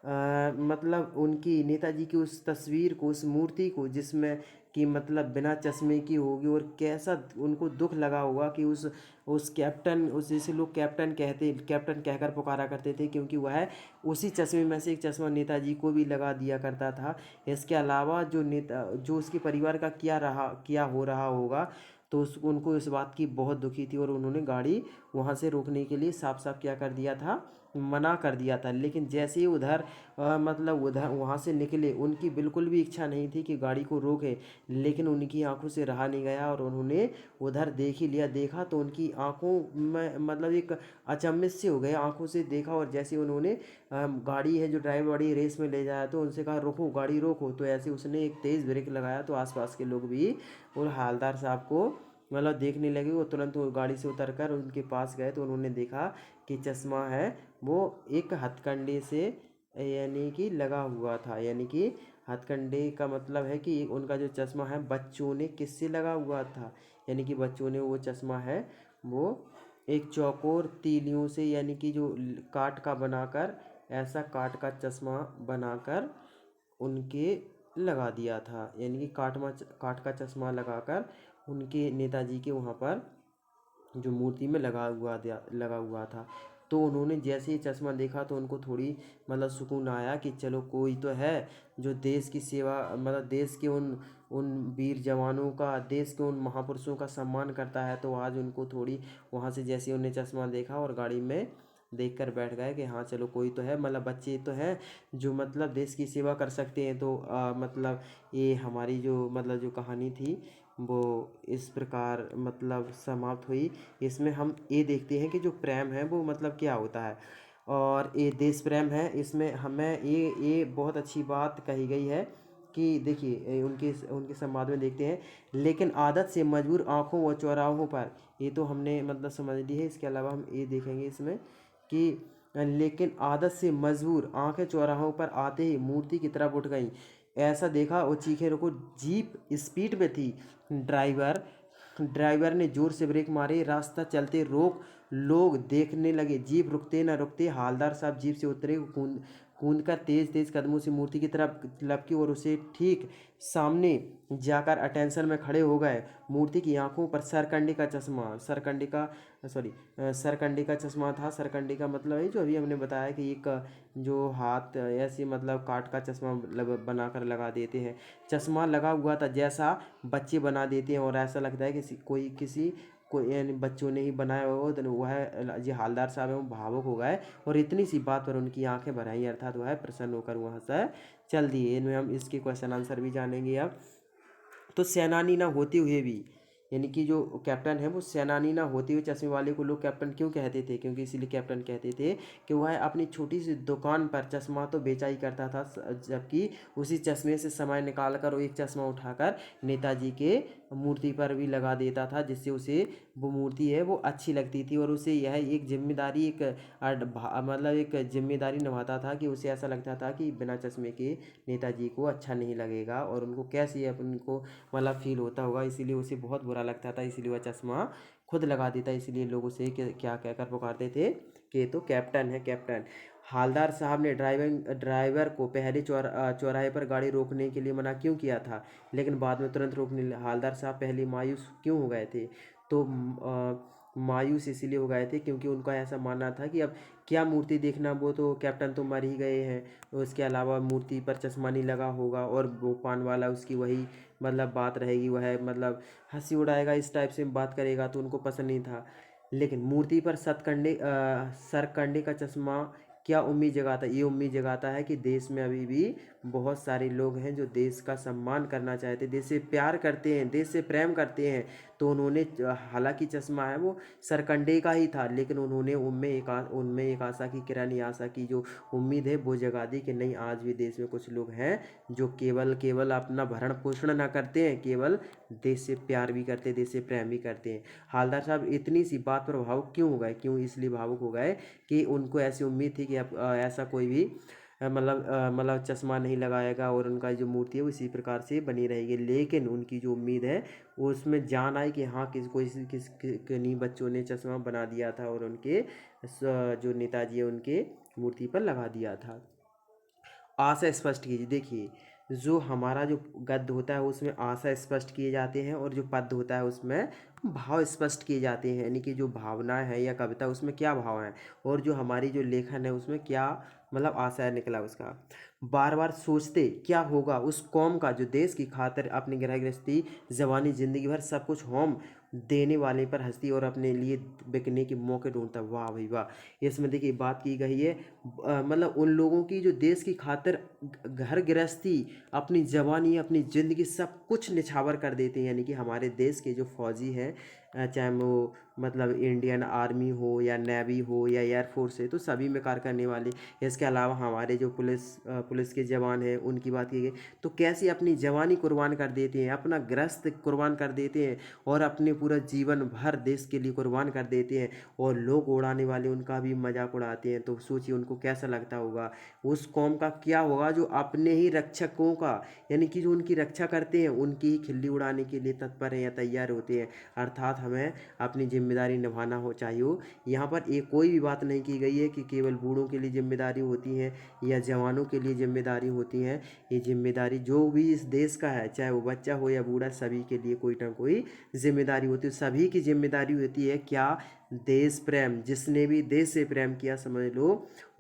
मतलब उनकी नेताजी की उस तस्वीर को उस मूर्ति को जिसमें कि मतलब बिना चश्मे की होगी, और कैसा उनको दुख लगा होगा कि उस कैप्टन उस जैसे लोग कैप्टन कहकर पुकारा करते थे क्योंकि वह उसी चश्मे में से एक चश्मा नेताजी को भी लगा दिया करता था। इसके अलावा जो उसके परिवार का क्या हो रहा होगा, तो उनको इस बात की बहुत दुखी थी और उन्होंने गाड़ी वहाँ से रोकने के लिए साफ साफ क्या कर दिया था, मना कर दिया था। लेकिन जैसे ही उधर वहाँ से निकले उनकी बिल्कुल भी इच्छा नहीं थी कि गाड़ी को रोके, लेकिन उनकी आंखों से रहा नहीं गया और उन्होंने उधर देख ही लिया। देखा तो उनकी आंखों में मतलब एक अचंभित से हो गए, आंखों से देखा और जैसे उन्होंने गाड़ी है जो ड्राइवर गाड़ी रेस में ले जाया तो उनसे कहा रोको गाड़ी रोको, तो ऐसे उसने एक तेज़ ब्रेक लगाया तो आसपास के लोग भी और हालदार साहब को मतलब देखने लगे। वो तुरंत वो गाड़ी से उतरकर उनके पास गए तो उन्होंने देखा कि चश्मा है वो एक हथकंडे से यानी कि लगा हुआ था। यानी कि हथकंडे का मतलब है कि उनका जो चश्मा है बच्चों ने किससे लगा हुआ था, यानी कि बच्चों ने वो चश्मा है वो एक चौकोर तीलियों से यानी कि जो काठ का बनाकर ऐसा काठ का चश्मा बनाकर उनके लगा दिया था। यानी कि काठ का चश्मा लगाकर उनके नेताजी के वहाँ पर जो मूर्ति में लगा हुआ था। तो उन्होंने जैसे ही चश्मा देखा तो उनको थोड़ी मतलब सुकून आया कि चलो कोई तो है जो देश की सेवा मतलब देश के उन उन वीर जवानों का देश के उन महापुरुषों का सम्मान करता है। तो आज उनको थोड़ी वहाँ से जैसे उन्हें चश्मा देखा और गाड़ी में देख कर बैठ गए कि हाँ चलो कोई तो है, मतलब बच्चे तो हैं जो मतलब देश की सेवा कर सकते हैं। तो मतलब ये हमारी जो कहानी थी वो इस प्रकार मतलब समाप्त हुई। इसमें हम ये देखते हैं कि जो प्रेम है वो मतलब क्या होता है और ये देश प्रेम है। इसमें हमें ये बहुत अच्छी बात कही गई है कि देखिए उनके उनके संवाद में देखते हैं, लेकिन आदत से मजबूर आँखों व चौराहों पर, ये तो हमने मतलब समझ ली है। इसके अलावा हम ये देखेंगे इसमें कि लेकिन आदत से मजबूर आंखें चौराहों पर आते ही मूर्ति की तरफ उठ गईं। ऐसा देखा और चीखे रुको, जीप स्पीड में थी। ड्राइवर ड्राइवर ने जोर से ब्रेक मारे, रास्ता चलते रोक। लोग देखने लगे, जीप रुकते न रुकते। हालदार साहब जीप से उतरे, कूद कूद कर तेज तेज कदमों से मूर्ति की तरफ लपकी और उसे ठीक सामने जाकर अटेंशन में खड़े हो गए। मूर्ति की आंखों पर सरकंडे का चश्मा, सरकंडे का सॉरी सरकंडे का चश्मा था। सरकंडे का मतलब है जो अभी हमने बताया कि एक जो हाथ ऐसे मतलब काट का चश्मा बना कर लगा देते हैं। चश्मा लगा हुआ था जैसा बच्चे बना देते हैं, और ऐसा लगता है कि किसी कोई यानी बच्चों ने ही बनाया हो। तो वह जी हालदार साहब हैं वो भावुक हो गए और इतनी सी बात पर उनकी आंखें भर आई, अर्थात वह प्रसन्न होकर वहाँ से चल दिए। इनमें हम इसके क्वेश्चन आंसर भी जानेंगे अब। तो सेनानी ना होते हुए भी, यानी कि जो कैप्टन है वो सेनानी ना होते हुए चश्मे वाले को लोग कैप्टन क्यों कहते थे? क्योंकि इसीलिए कैप्टन कहते थे कि वह अपनी छोटी सी दुकान पर चश्मा तो बेचा ही करता था, जबकि उसी चश्मे से समय निकाल कर वो एक चश्मा उठाकर नेताजी के मूर्ति पर भी लगा देता था, जिससे उसे वो मूर्ति है वो अच्छी लगती थी। और उसे यह एक जिम्मेदारी मतलब एक जिम्मेदारी निभाता था कि उसे ऐसा लगता था कि बिना चश्मे के नेताजी को अच्छा नहीं लगेगा, और उनको कैसे उनको मतलब फील होता होगा, इसीलिए उसे बहुत बुरा लगता था। इसीलिए वह चश्मा खुद लगा देता, इसलिए लोग उसे क्या कहकर पुकारते थे कि ये तो कैप्टन है, कैप्टन। हालदार साहब ने ड्राइवर को पहले चौराहे पर गाड़ी रोकने के लिए मना क्यों किया था, लेकिन बाद में तुरंत रोकने हालदार साहब पहले मायूस क्यों हो गए थे? तो मायूस इसीलिए हो गए थे क्योंकि उनका ऐसा मानना था कि अब क्या मूर्ति देखना, वो तो कैप्टन तो मर ही गए हैं, उसके अलावा मूर्ति पर चश्मा नहीं लगा होगा, और वो पान वाला उसकी वही मतलब बात रहेगी, वह मतलब हंसी उड़ाएगा, इस टाइप से बात करेगा, तो उनको पसंद नहीं था। लेकिन मूर्ति पर सरकंडे का चश्मा क्या उम्मीद जगाता है? ये उम्मीद जगाता है कि देश में अभी भी बहुत सारे लोग हैं जो देश का सम्मान करना चाहते हैं, देश से प्यार करते हैं, देश से प्रेम करते हैं। तो उन्होंने हालांकि चश्मा है वो सरकंडे का ही था, लेकिन उन्होंने उनमें एक आशा की किरण, आशा की जो उम्मीद है वो जगा दी कि नहीं, आज भी देश में कुछ लोग हैं जो केवल केवल अपना भरण पोषण ना करते हैं, केवल देश से प्यार भी करते हैं, देश से प्रेम भी करते हैं। हालदार साहब इतनी सी बात पर भावुक क्यों हो गए? क्यों इसलिए भावुक हो गए कि उनको ऐसी उम्मीद थी कि अब ऐसा कोई भी मतलब चश्मा नहीं लगाएगा, और उनका जो मूर्ति है वो इसी प्रकार से बनी रहेगी। लेकिन उनकी जो उम्मीद है वो उसमें जान आई कि हाँ, किन्हीं बच्चों ने चश्मा बना दिया था और उनके जो नेताजी है उनके मूर्ति पर लगा दिया था। आशा स्पष्ट कीजिए। देखिए, जो हमारा जो गद्य होता है उसमें आशा स्पष्ट किए जाते हैं, और जो पद्य होता है उसमें भाव स्पष्ट किए जाते हैं, यानी कि जो भावना है या कविता उसमें क्या भाव है, और जो हमारी जो लेखन है उसमें क्या मतलब आशय निकला उसका। बार बार सोचते क्या होगा उस कौम का जो देश की खातिर अपनी गृह गृहस्थी जवानी जिंदगी भर सब कुछ होम देने वाले पर हंसती और अपने लिए बिकने के मौके ढूंढता। वाह भाई वाह, इसमें देखिए बात की गई है मतलब उन लोगों की जो देश की खातिर घर गृहस्थी अपनी जवानी अपनी ज़िंदगी सब कुछ निछावर कर देते हैं, यानी कि हमारे देश के जो फौजी हैं, चाहे वो मतलब इंडियन आर्मी हो या नेवी हो या एयरफोर्स है, तो सभी में कार्य करने वाले। इसके अलावा हमारे जो पुलिस के जवान हैं उनकी बात की गई, तो कैसे अपनी जवानी कुर्बान कर देते हैं, अपना गृहस्थ कुर्बान कर देते हैं, और अपने पूरा जीवन भर देश के लिए कुर्बान कर देते हैं, और लोग उड़ाने वाले उनका भी मजाक उड़ाते हैं। तो सोचिए उनको कैसा लगता होगा, उस कौम का क्या होगा जो अपने ही रक्षकों का, यानी कि जो उनकी रक्षा करते हैं उनकी ही खिल्ली उड़ाने के लिए तत्पर हैं या तैयार होते हैं। अर्थात हमें अपनी जिम्मेदारी निभाना हो चाहिए। यहाँ पर एक कोई भी बात नहीं की गई है कि केवल बूढ़ों के लिए जिम्मेदारी होती है या जवानों के लिए जिम्मेदारी होती है। ये जिम्मेदारी जो भी इस देश का है, चाहे वो बच्चा हो या बूढ़ा, सभी के लिए कोई ना कोई जिम्मेदारी होती है। सभी की जिम्मेदारी होती है क्या? देश प्रेम। जिसने भी देश से प्रेम किया समझ लो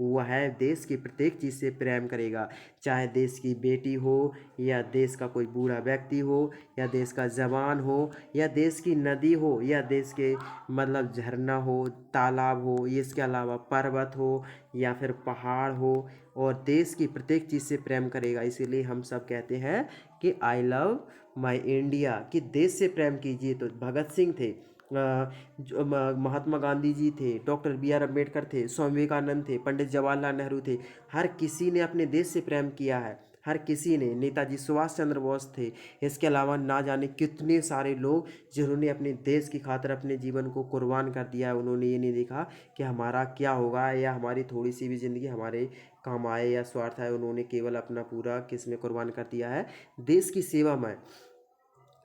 वह देश की प्रत्येक चीज़ से प्रेम करेगा, चाहे देश की बेटी हो या देश का कोई बूढ़ा व्यक्ति हो या देश का जवान हो या देश की नदी हो या देश के मतलब झरना हो, तालाब हो, इसके अलावा पर्वत हो या फिर पहाड़ हो, और देश की प्रत्येक चीज़ से प्रेम करेगा। इसीलिए हम सब कहते हैं कि आई लव माई इंडिया, कि देश से प्रेम कीजिए। तो भगत सिंह थे, जो महात्मा गांधी जी थे, डॉक्टर बी आर अम्बेडकर थे, स्वामी विवेकानंद थे, पंडित जवाहरलाल नेहरू थे, हर किसी ने अपने देश से प्रेम किया है। हर किसी ने, नेताजी सुभाष चंद्र बोस थे, इसके अलावा ना जाने कितने सारे लोग जिन्होंने अपने देश की खातिर अपने जीवन को कुर्बान कर दिया है। उन्होंने ये नहीं देखा कि हमारा क्या होगा या हमारी थोड़ी सी भी ज़िंदगी हमारे काम आए या स्वार्थ आए। उन्होंने केवल अपना पूरा किस में कुर्बान कर दिया है, देश की सेवा में।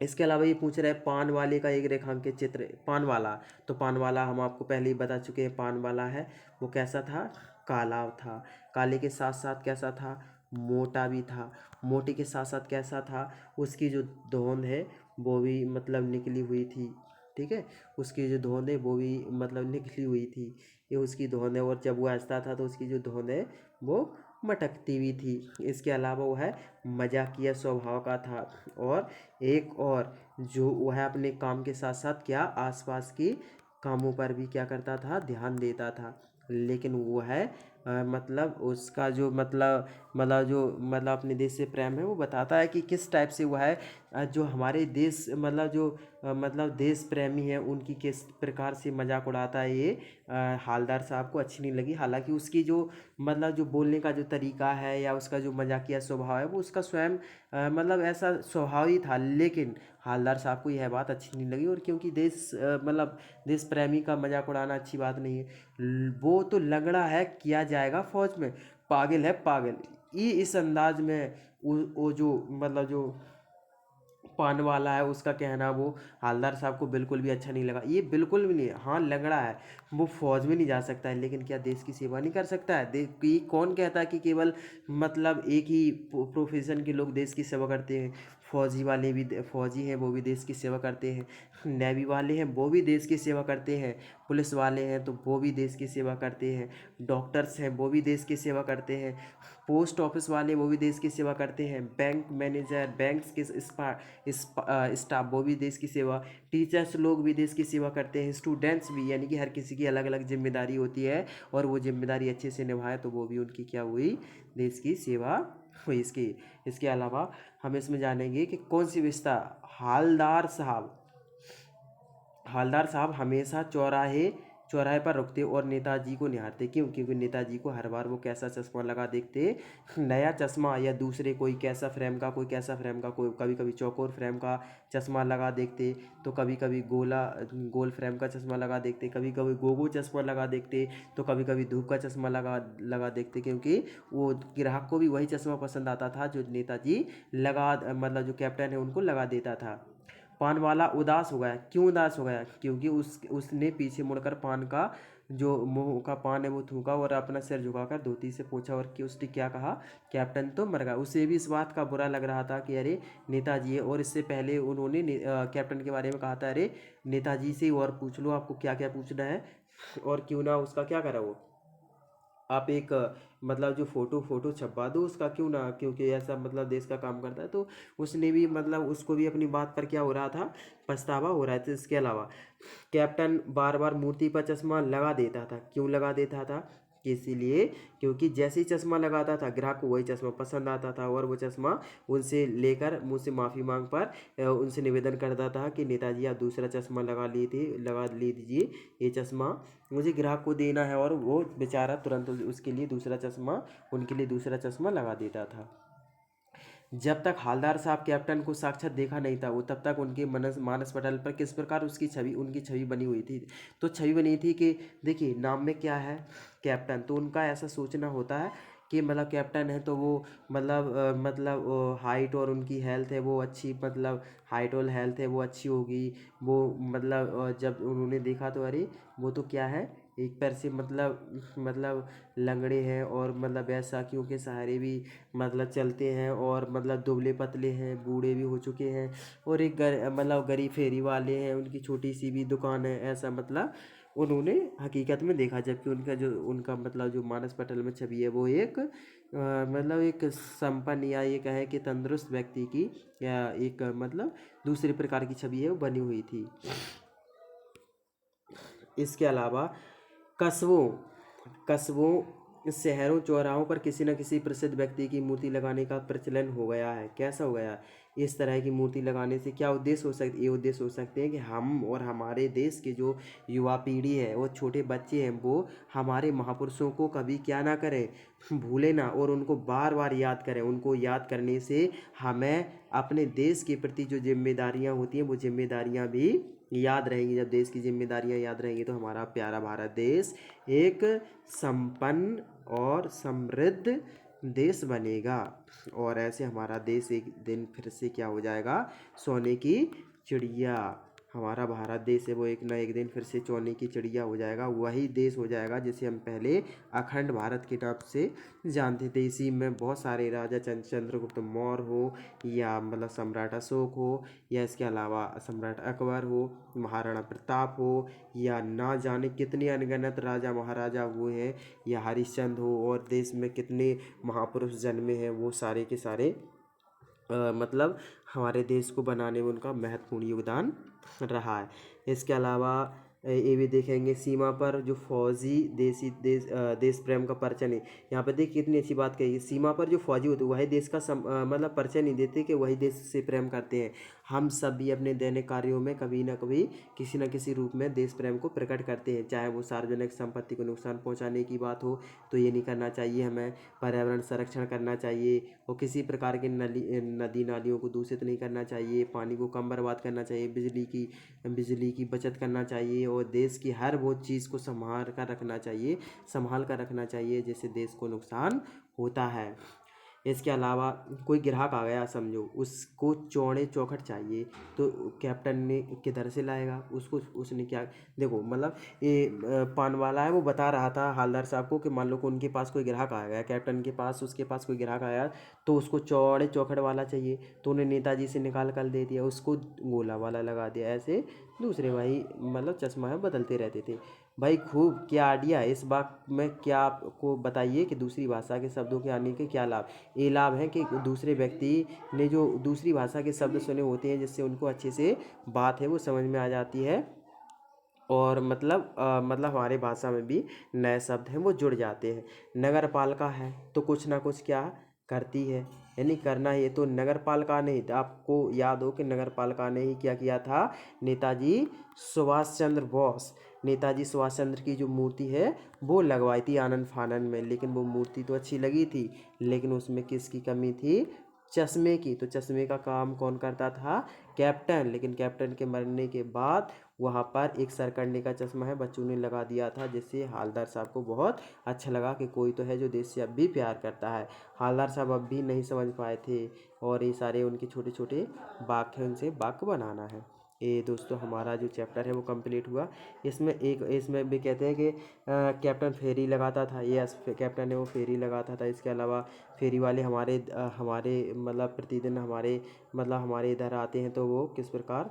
इसके अलावा ये पूछ रहे हैं पान वाले का एक रेखांकित चित्र। पान वाला, तो पान वाला हम आपको पहले ही बता चुके हैं। पान वाला है वो कैसा था, काला था। काले के साथ साथ कैसा था, मोटा भी था। मोटे के साथ साथ कैसा था, उसकी जो धौंध है वो भी मतलब निकली हुई थी। ठीक है, उसकी जो धौंध है वो भी मतलब निकली हुई थी, ये उसकी धौंध है। और जब वो हंसता था तो उसकी जो धौंध है वो मटकती भी थी। इसके अलावा वो है मजाकिया स्वभाव का था। और एक और जो वह अपने काम के साथ साथ क्या आसपास के कामों पर भी क्या करता था, ध्यान देता था। लेकिन वो है मतलब उसका जो मतलब अपने देश से प्रेम है वो बताता है कि किस टाइप से वो है जो हमारे देश मतलब जो मतलब देश प्रेमी है उनकी किस प्रकार से मजाक उड़ाता है। ये हालदार साहब को अच्छी नहीं लगी। हालांकि उसकी जो मतलब जो बोलने का जो तरीका है या उसका जो मजाकिया स्वभाव है वो उसका स्वयं मतलब ऐसा स्वभाव ही था। लेकिन हालदार साहब को यह बात अच्छी नहीं लगी। और क्योंकि देश मतलब देश प्रेमी का मजाक उड़ाना अच्छी बात नहीं है। वो तो लंगड़ा है, किया जाएगा फौज में, पागल है पागल, ये इस अंदाज में वो जो मतलब जो पान वाला है उसका कहना वो हालदार साहब को बिल्कुल भी अच्छा नहीं लगा। ये बिल्कुल भी नहीं, हाँ लंगड़ा है, वो फौज में नहीं जा सकता है, लेकिन क्या देश की सेवा नहीं कर सकता है। कि कौन कहता है कि केवल मतलब एक ही प्रोफेशन के लोग देश की सेवा करते हैं। फौजी वाले भी फौजी हैं वो भी देश की सेवा करते हैं, नेवी वाले हैं वो भी देश की सेवा करते हैं, पुलिस वाले हैं तो वो भी देश की सेवा करते हैं, डॉक्टर्स हैं वो भी देश की सेवा करते हैं, पोस्ट ऑफिस वाले वो भी देश की सेवा करते हैं, बैंक मैनेजर, बैंक्स के स्टाफ वो भी देश की सेवा, टीचर्स लोग भी देश की सेवा करते हैं, स्टूडेंट्स भी, यानी कि हर किसी की अलग अलग जिम्मेदारी होती है और वो जिम्मेदारी अच्छे से निभाए तो वो भी उनकी क्या हुई, देश की सेवा हुई। इसके अलावा हम इसमें जानेंगे कि कौन सी विशेषता हालदार साहब हमेशा चौराहे चौराहे पर रुकते और नेताजी को निहारते। क्यों? क्योंकि नेताजी को हर बार वो कैसा चश्मा लगा देखते, नया चश्मा या दूसरे कोई कैसा फ्रेम का कोई कभी कभी चौकोर फ्रेम का चश्मा लगा देखते, तो कभी कभी गोल फ्रेम का चश्मा लगा देखते, कभी कभी गोगो चश्मा लगा देखते, तो कभी कभी धूप का चश्मा लगा लगा देखते। क्योंकि वो ग्राहक को भी वही चश्मा पसंद आता था जो नेताजी लगा मतलब जो कैप्टन है उनको लगा देता था। पान वाला उदास हो गया। क्यों उदास हो गया? क्योंकि उसने पीछे मुड़कर पान का जो मुंह का पान है वो थूका और अपना सिर झुकाकर धोती से पोंछा। और कि उसने क्या कहा, कैप्टन तो मर गया। उसे भी इस बात का बुरा लग रहा था कि अरे नेताजी है। और इससे पहले उन्होंने कैप्टन के बारे में कहा था, अरे नेताजी से और पूछ लो आपको क्या क्या पूछना है, और क्यों ना उसका क्या करा वो, आप एक मतलब जो फोटो छपवा दो उसका, क्यों ना, क्योंकि ऐसा मतलब देश का काम करता है। तो उसने भी मतलब उसको भी अपनी बात पर क्या हो रहा था, पछतावा हो रहा था। इसके अलावा कैप्टन बार बार मूर्ति पर चश्मा लगा देता था। क्यों लगा देता था? इसीलिए क्योंकि जैसे ही चश्मा लगाता था ग्राहक को वही चश्मा पसंद आता था और वो चश्मा उनसे लेकर मुझसे माफ़ी मांग पर उनसे निवेदन करता था कि नेताजी आप दूसरा चश्मा लगा लीजिए, ये चश्मा मुझे ग्राहक को देना है। और वो बेचारा तुरंत उसके लिए दूसरा चश्मा उनके लिए दूसरा चश्मा लगा देता था। जब तक हालदार साहब कैप्टन को साक्षात देखा नहीं था वो तब तक उनके मानस पटल पर किस प्रकार उनकी छवि बनी हुई थी। तो छवि बनी थी कि देखिए नाम में क्या है, कैप्टन, तो उनका ऐसा सोचना होता है कि मतलब कैप्टन है तो वो मतलब हाइट और उनकी हेल्थ है वो अच्छी, मतलब हाइट और हेल्थ है वो अच्छी होगी। वो मतलब जब उन्होंने देखा तो अरे वो तो क्या है, एक पैर से मतलब लंगड़े हैं और मतलब बैसाखियों के सहारे भी मतलब चलते हैं और मतलब दुबले पतले हैं, बूढ़े भी हो चुके हैं। और एक मतलब गरीब फेरी वाले हैं, उनकी छोटी सी भी दुकान है, ऐसा मतलब उन्होंने हकीकत में देखा। जबकि उनका मतलब जो मानस पटल में छवि है वो एक मतलब एक संपन्न या ये कहे कि तंदुरुस्त व्यक्ति की या एक मतलब दूसरे प्रकार की छवि है वो बनी हुई थी। इसके अलावा कस्बों कस्बों शहरों चौराहों पर किसी न किसी प्रसिद्ध व्यक्ति की मूर्ति लगाने का प्रचलन हो गया है। कैसा हो गया? इस तरह की मूर्ति लगाने से क्या उद्देश्य हो सकते, ये उद्देश्य हो सकते हैं कि हम और हमारे देश के जो युवा पीढ़ी है और छोटे बच्चे हैं वो हमारे महापुरुषों को कभी क्या ना करें, भूले ना, और उनको बार बार याद करें। उनको याद करने से हमें अपने देश के प्रति जो जिम्मेदारियां होती हैं वो जिम्मेदारियां भी याद रहेंगी। जब देश की जिम्मेदारियां याद रहेंगी तो हमारा प्यारा भारत देश एक संपन्न और समृद्ध देश बनेगा। और ऐसे हमारा देश एक दिन फिर से क्या हो जाएगा, सोने की चिड़िया। हमारा भारत देश है वो एक ना एक दिन फिर से सोने की चिड़िया हो जाएगा। वही देश हो जाएगा जिसे हम पहले अखंड भारत के नाम से जानते थे। इसी में बहुत सारे राजा चंद्रगुप्त मौर्य हो, या मतलब सम्राट अशोक हो, या इसके अलावा सम्राट अकबर हो, महाराणा प्रताप हो, या ना जाने कितने अनगिनत राजा महाराजा हुए हैं, या हरिश्चंद्र हो, और देश में कितने महापुरुष जन्मे हैं, वो सारे के सारे मतलब हमारे देश को बनाने में उनका महत्वपूर्ण योगदान रहा है। इसके अलावा ये भी देखेंगे सीमा पर जो फौजी देश प्रेम का परिचय नहीं। यहाँ पर देखिए कितनी अच्छी बात कही है। सीमा पर जो फौजी होते हैं वही देश का मतलब परिचय नहीं देते कि वही देश से प्रेम करते हैं। हम सब भी अपने दैनिक कार्यों में कभी ना कभी किसी न किसी रूप में देश प्रेम को प्रकट करते हैं। चाहे वो सार्वजनिक संपत्ति को नुकसान पहुंचाने की बात हो तो ये नहीं करना चाहिए हमें, पर्यावरण संरक्षण करना चाहिए, और किसी प्रकार के नदी नालियों को दूषित नहीं करना चाहिए, पानी को कम बर्बाद करना चाहिए, बिजली की बचत करना चाहिए, और देश की हर वो चीज़ को संभाल कर रखना चाहिए जिससे देश को नुकसान होता है। इसके अलावा कोई ग्राहक आ गया समझो, उसको चौड़े चौखट चाहिए, तो कैप्टन ने किधर से लाएगा उसको? उसने क्या, देखो मतलब ये पान वाला है वो बता रहा था हालदार साहब को कि मान लो कि उनके पास कोई ग्राहक आ गया, कैप्टन के पास उसके पास कोई ग्राहक आया तो उसको चौड़े चौखट वाला चाहिए, तो उन्हें नेताजी से निकाल कर दे दिया, उसको गोला वाला लगा दिया। ऐसे दूसरे भाई मतलब चश्मा है बदलते रहते थे। भाई खूब क्या आइडिया है इस बात में, क्या आपको बताइए कि दूसरी भाषा के शब्दों के आने के क्या लाभ? ये लाभ है कि दूसरे व्यक्ति ने जो दूसरी भाषा के शब्द सुने होते हैं जिससे उनको अच्छे से बात है वो समझ में आ जाती है, और मतलब हमारे भाषा में भी नए शब्द हैं वो जुड़ जाते हैं। नगर पालिका है तो कुछ ना कुछ क्या करती है, यानी करना ही है। तो नगर पालिका ने, आपको याद हो कि नगर पालिका ने ही क्या किया था, नेताजी सुभाष चंद्र की जो मूर्ति है वो लगवाई थी आनन फानन में। लेकिन वो मूर्ति तो अच्छी लगी थी लेकिन उसमें किसकी कमी थी? चश्मे की। तो चश्मे का काम कौन करता था? कैप्टन। लेकिन कैप्टन के मरने के बाद वहाँ पर एक सरकंडे का चश्मा है बच्चों ने लगा दिया था, जिससे हालदार साहब को बहुत अच्छा लगा कि कोई तो है जो देश से अब भी प्यार करता है। हालदार साहब अब भी नहीं समझ पाए थे, और ये सारे उनके छोटे छोटे वाक्य हैं, उनसे वाक्य बनाना है। ये दोस्तों हमारा जो चैप्टर है वो कंप्लीट हुआ। इसमें भी कहते हैं कि कैप्टन फेरी लगाता था। यस, कैप्टन है वो फेरी लगाता था। इसके अलावा फेरी वाले हमारे मतलब प्रतिदिन हमारे इधर आते हैं, तो वो किस प्रकार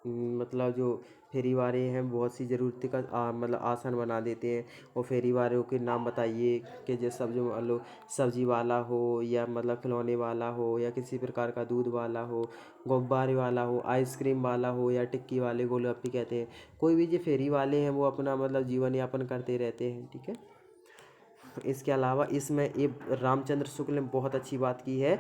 मतलब जो फेरी वाले हैं बहुत सी ज़रूरत का मतलब आसान बना देते हैं। और फेरी वालों के नाम बताइए कि जैसे मतलब सब्जी वाला हो, या मतलब खिलौने वाला हो, या किसी प्रकार का दूध वाला हो, गुब्बारे वाला हो, आइसक्रीम वाला हो, या टिक्की वाले गोलगप्पे कहते हैं। कोई भी जो फेरी वाले हैं वो अपना मतलब जीवन यापन करते रहते हैं। ठीक है। इसके अलावा इसमें एक रामचंद्र शुक्ल ने बहुत अच्छी बात की है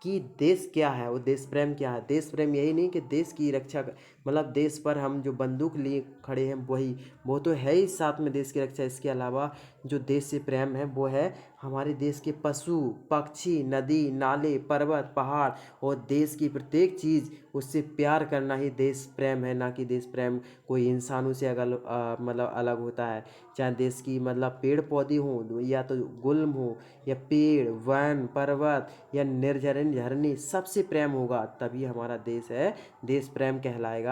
कि देश क्या है, वो देश प्रेम क्या है। देश प्रेम यही नहीं कि देश की रक्षा मतलब देश पर हम जो बंदूक लिए खड़े हैं वही, वो तो है ही साथ में देश की रक्षा। इसके अलावा जो देश से प्रेम है वो है हमारे देश के पशु पक्षी, नदी नाले, पर्वत पहाड़, और देश की प्रत्येक चीज़ उससे प्यार करना ही देश प्रेम है। ना कि देश प्रेम कोई इंसानों से मतलब अलग होता है। चाहे देश की मतलब पेड़ पौधे हों, या तो गुल्म हो, या पेड़ वन पर्वत, या निर्झरन झरने, सबसे प्रेम होगा तभी हमारा देश है देश प्रेम कहलाएगा,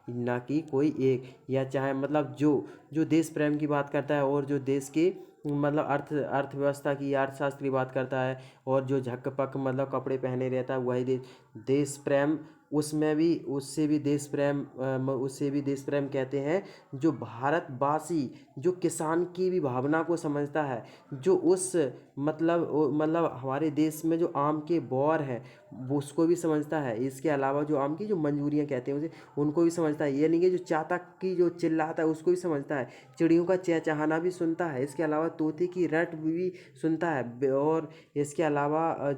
ना कि कोई एक। या चाहे मतलब जो देश प्रेम की बात करता है, और जो देश के मतलब अर्थव्यवस्था की, अर्थशास्त्र की बात करता है, और जो झक पक मतलब कपड़े पहने रहता है वही देश प्रेम उसमें भी उससे भी देश प्रेम कहते हैं जो भारतवासी जो किसान की भी भावना को समझता है, जो उस मतलब हमारे देश में जो आम के बौर हैं वो उसको भी समझता है। इसके अलावा जो आम की जो मंजूरियाँ कहते हैं उसे उनको भी समझता है। ये नहीं कि जो चातक की जो चिल्लाता है उसको भी समझता है, चिड़ियों का चहचहाना भी सुनता है। इसके अलावा तोते की रट भी सुनता है। और इसके अलावा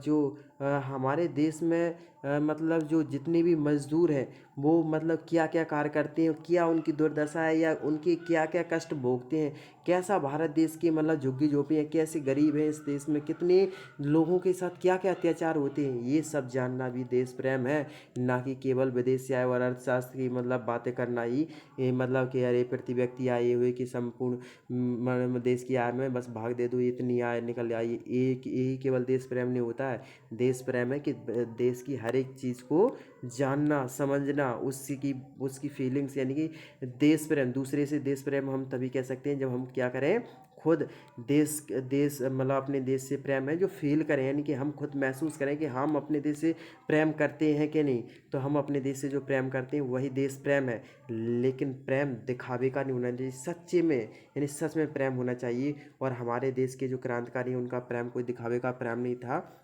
हमारे देश में मतलब जो जितने भी मज़दूर हैं वो मतलब क्या क्या कार्य करते हैं, क्या उनकी दुर्दशा है या उनके क्या क्या कष्ट भोगते हैं, कैसा भारत देश की मतलब झुग्गी झोंपड़ी है, कैसे गरीब हैं इस देश में, कितने लोगों के साथ क्या क्या अत्याचार होते हैं, ये सब जानना भी देश प्रेम है। ना कि केवल विदेश से आए और अर्थशास्त्र की मतलब बातें करना ही ये मतलब कि अरे प्रति व्यक्ति आए हुए कि संपूर्ण देश की आय में बस भाग दे दो, इतनी आय निकल आई, एक यही केवल देश प्रेम नहीं होता है। देश प्रेम है कि देश की हर एक चीज़ को जानना समझना, उसकी फीलिंग्स, यानी कि देश प्रेम। दूसरे से देश प्रेम हम तभी कह सकते हैं जब हम क्या करें, खुद देश देश मतलब अपने देश से प्रेम है जो फील करें, यानी कि हम खुद महसूस करें कि हम अपने देश से प्रेम करते हैं कि नहीं। तो हम अपने देश से जो प्रेम करते हैं वही देश प्रेम है। लेकिन प्रेम दिखावे का नहीं होना चाहिए, सच्चे में यानी सच में प्रेम होना चाहिए। और हमारे देश के जो क्रांतिकारी हैं उनका प्रेम कोई दिखावे का प्रेम नहीं था,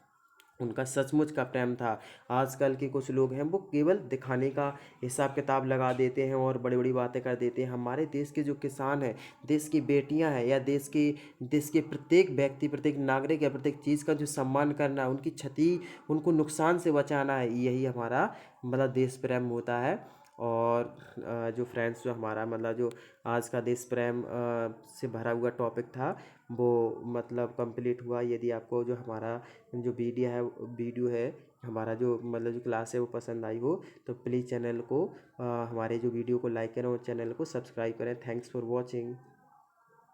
उनका सचमुच का प्रेम था। आजकल के कुछ लोग हैं वो केवल दिखाने का हिसाब किताब लगा देते हैं और बड़ी बड़ी बातें कर देते हैं। हमारे देश के जो किसान हैं, देश की बेटियां हैं, या देश के प्रत्येक व्यक्ति, प्रत्येक नागरिक या प्रत्येक चीज़ का जो सम्मान करना है, उनकी क्षति, उनको नुकसान से बचाना है, यही हमारा मतलब देश प्रेम होता है। और जो फ्रेंड्स, जो हमारा मतलब जो आज का देश प्रेम से भरा हुआ टॉपिक था वो मतलब कंप्लीट हुआ। यदि आपको जो हमारा जो वीडियो है हमारा जो मतलब जो क्लास है वो पसंद आई हो तो प्लीज़ चैनल को हमारे जो वीडियो को लाइक करें और चैनल को सब्सक्राइब करें। Thanks for watching.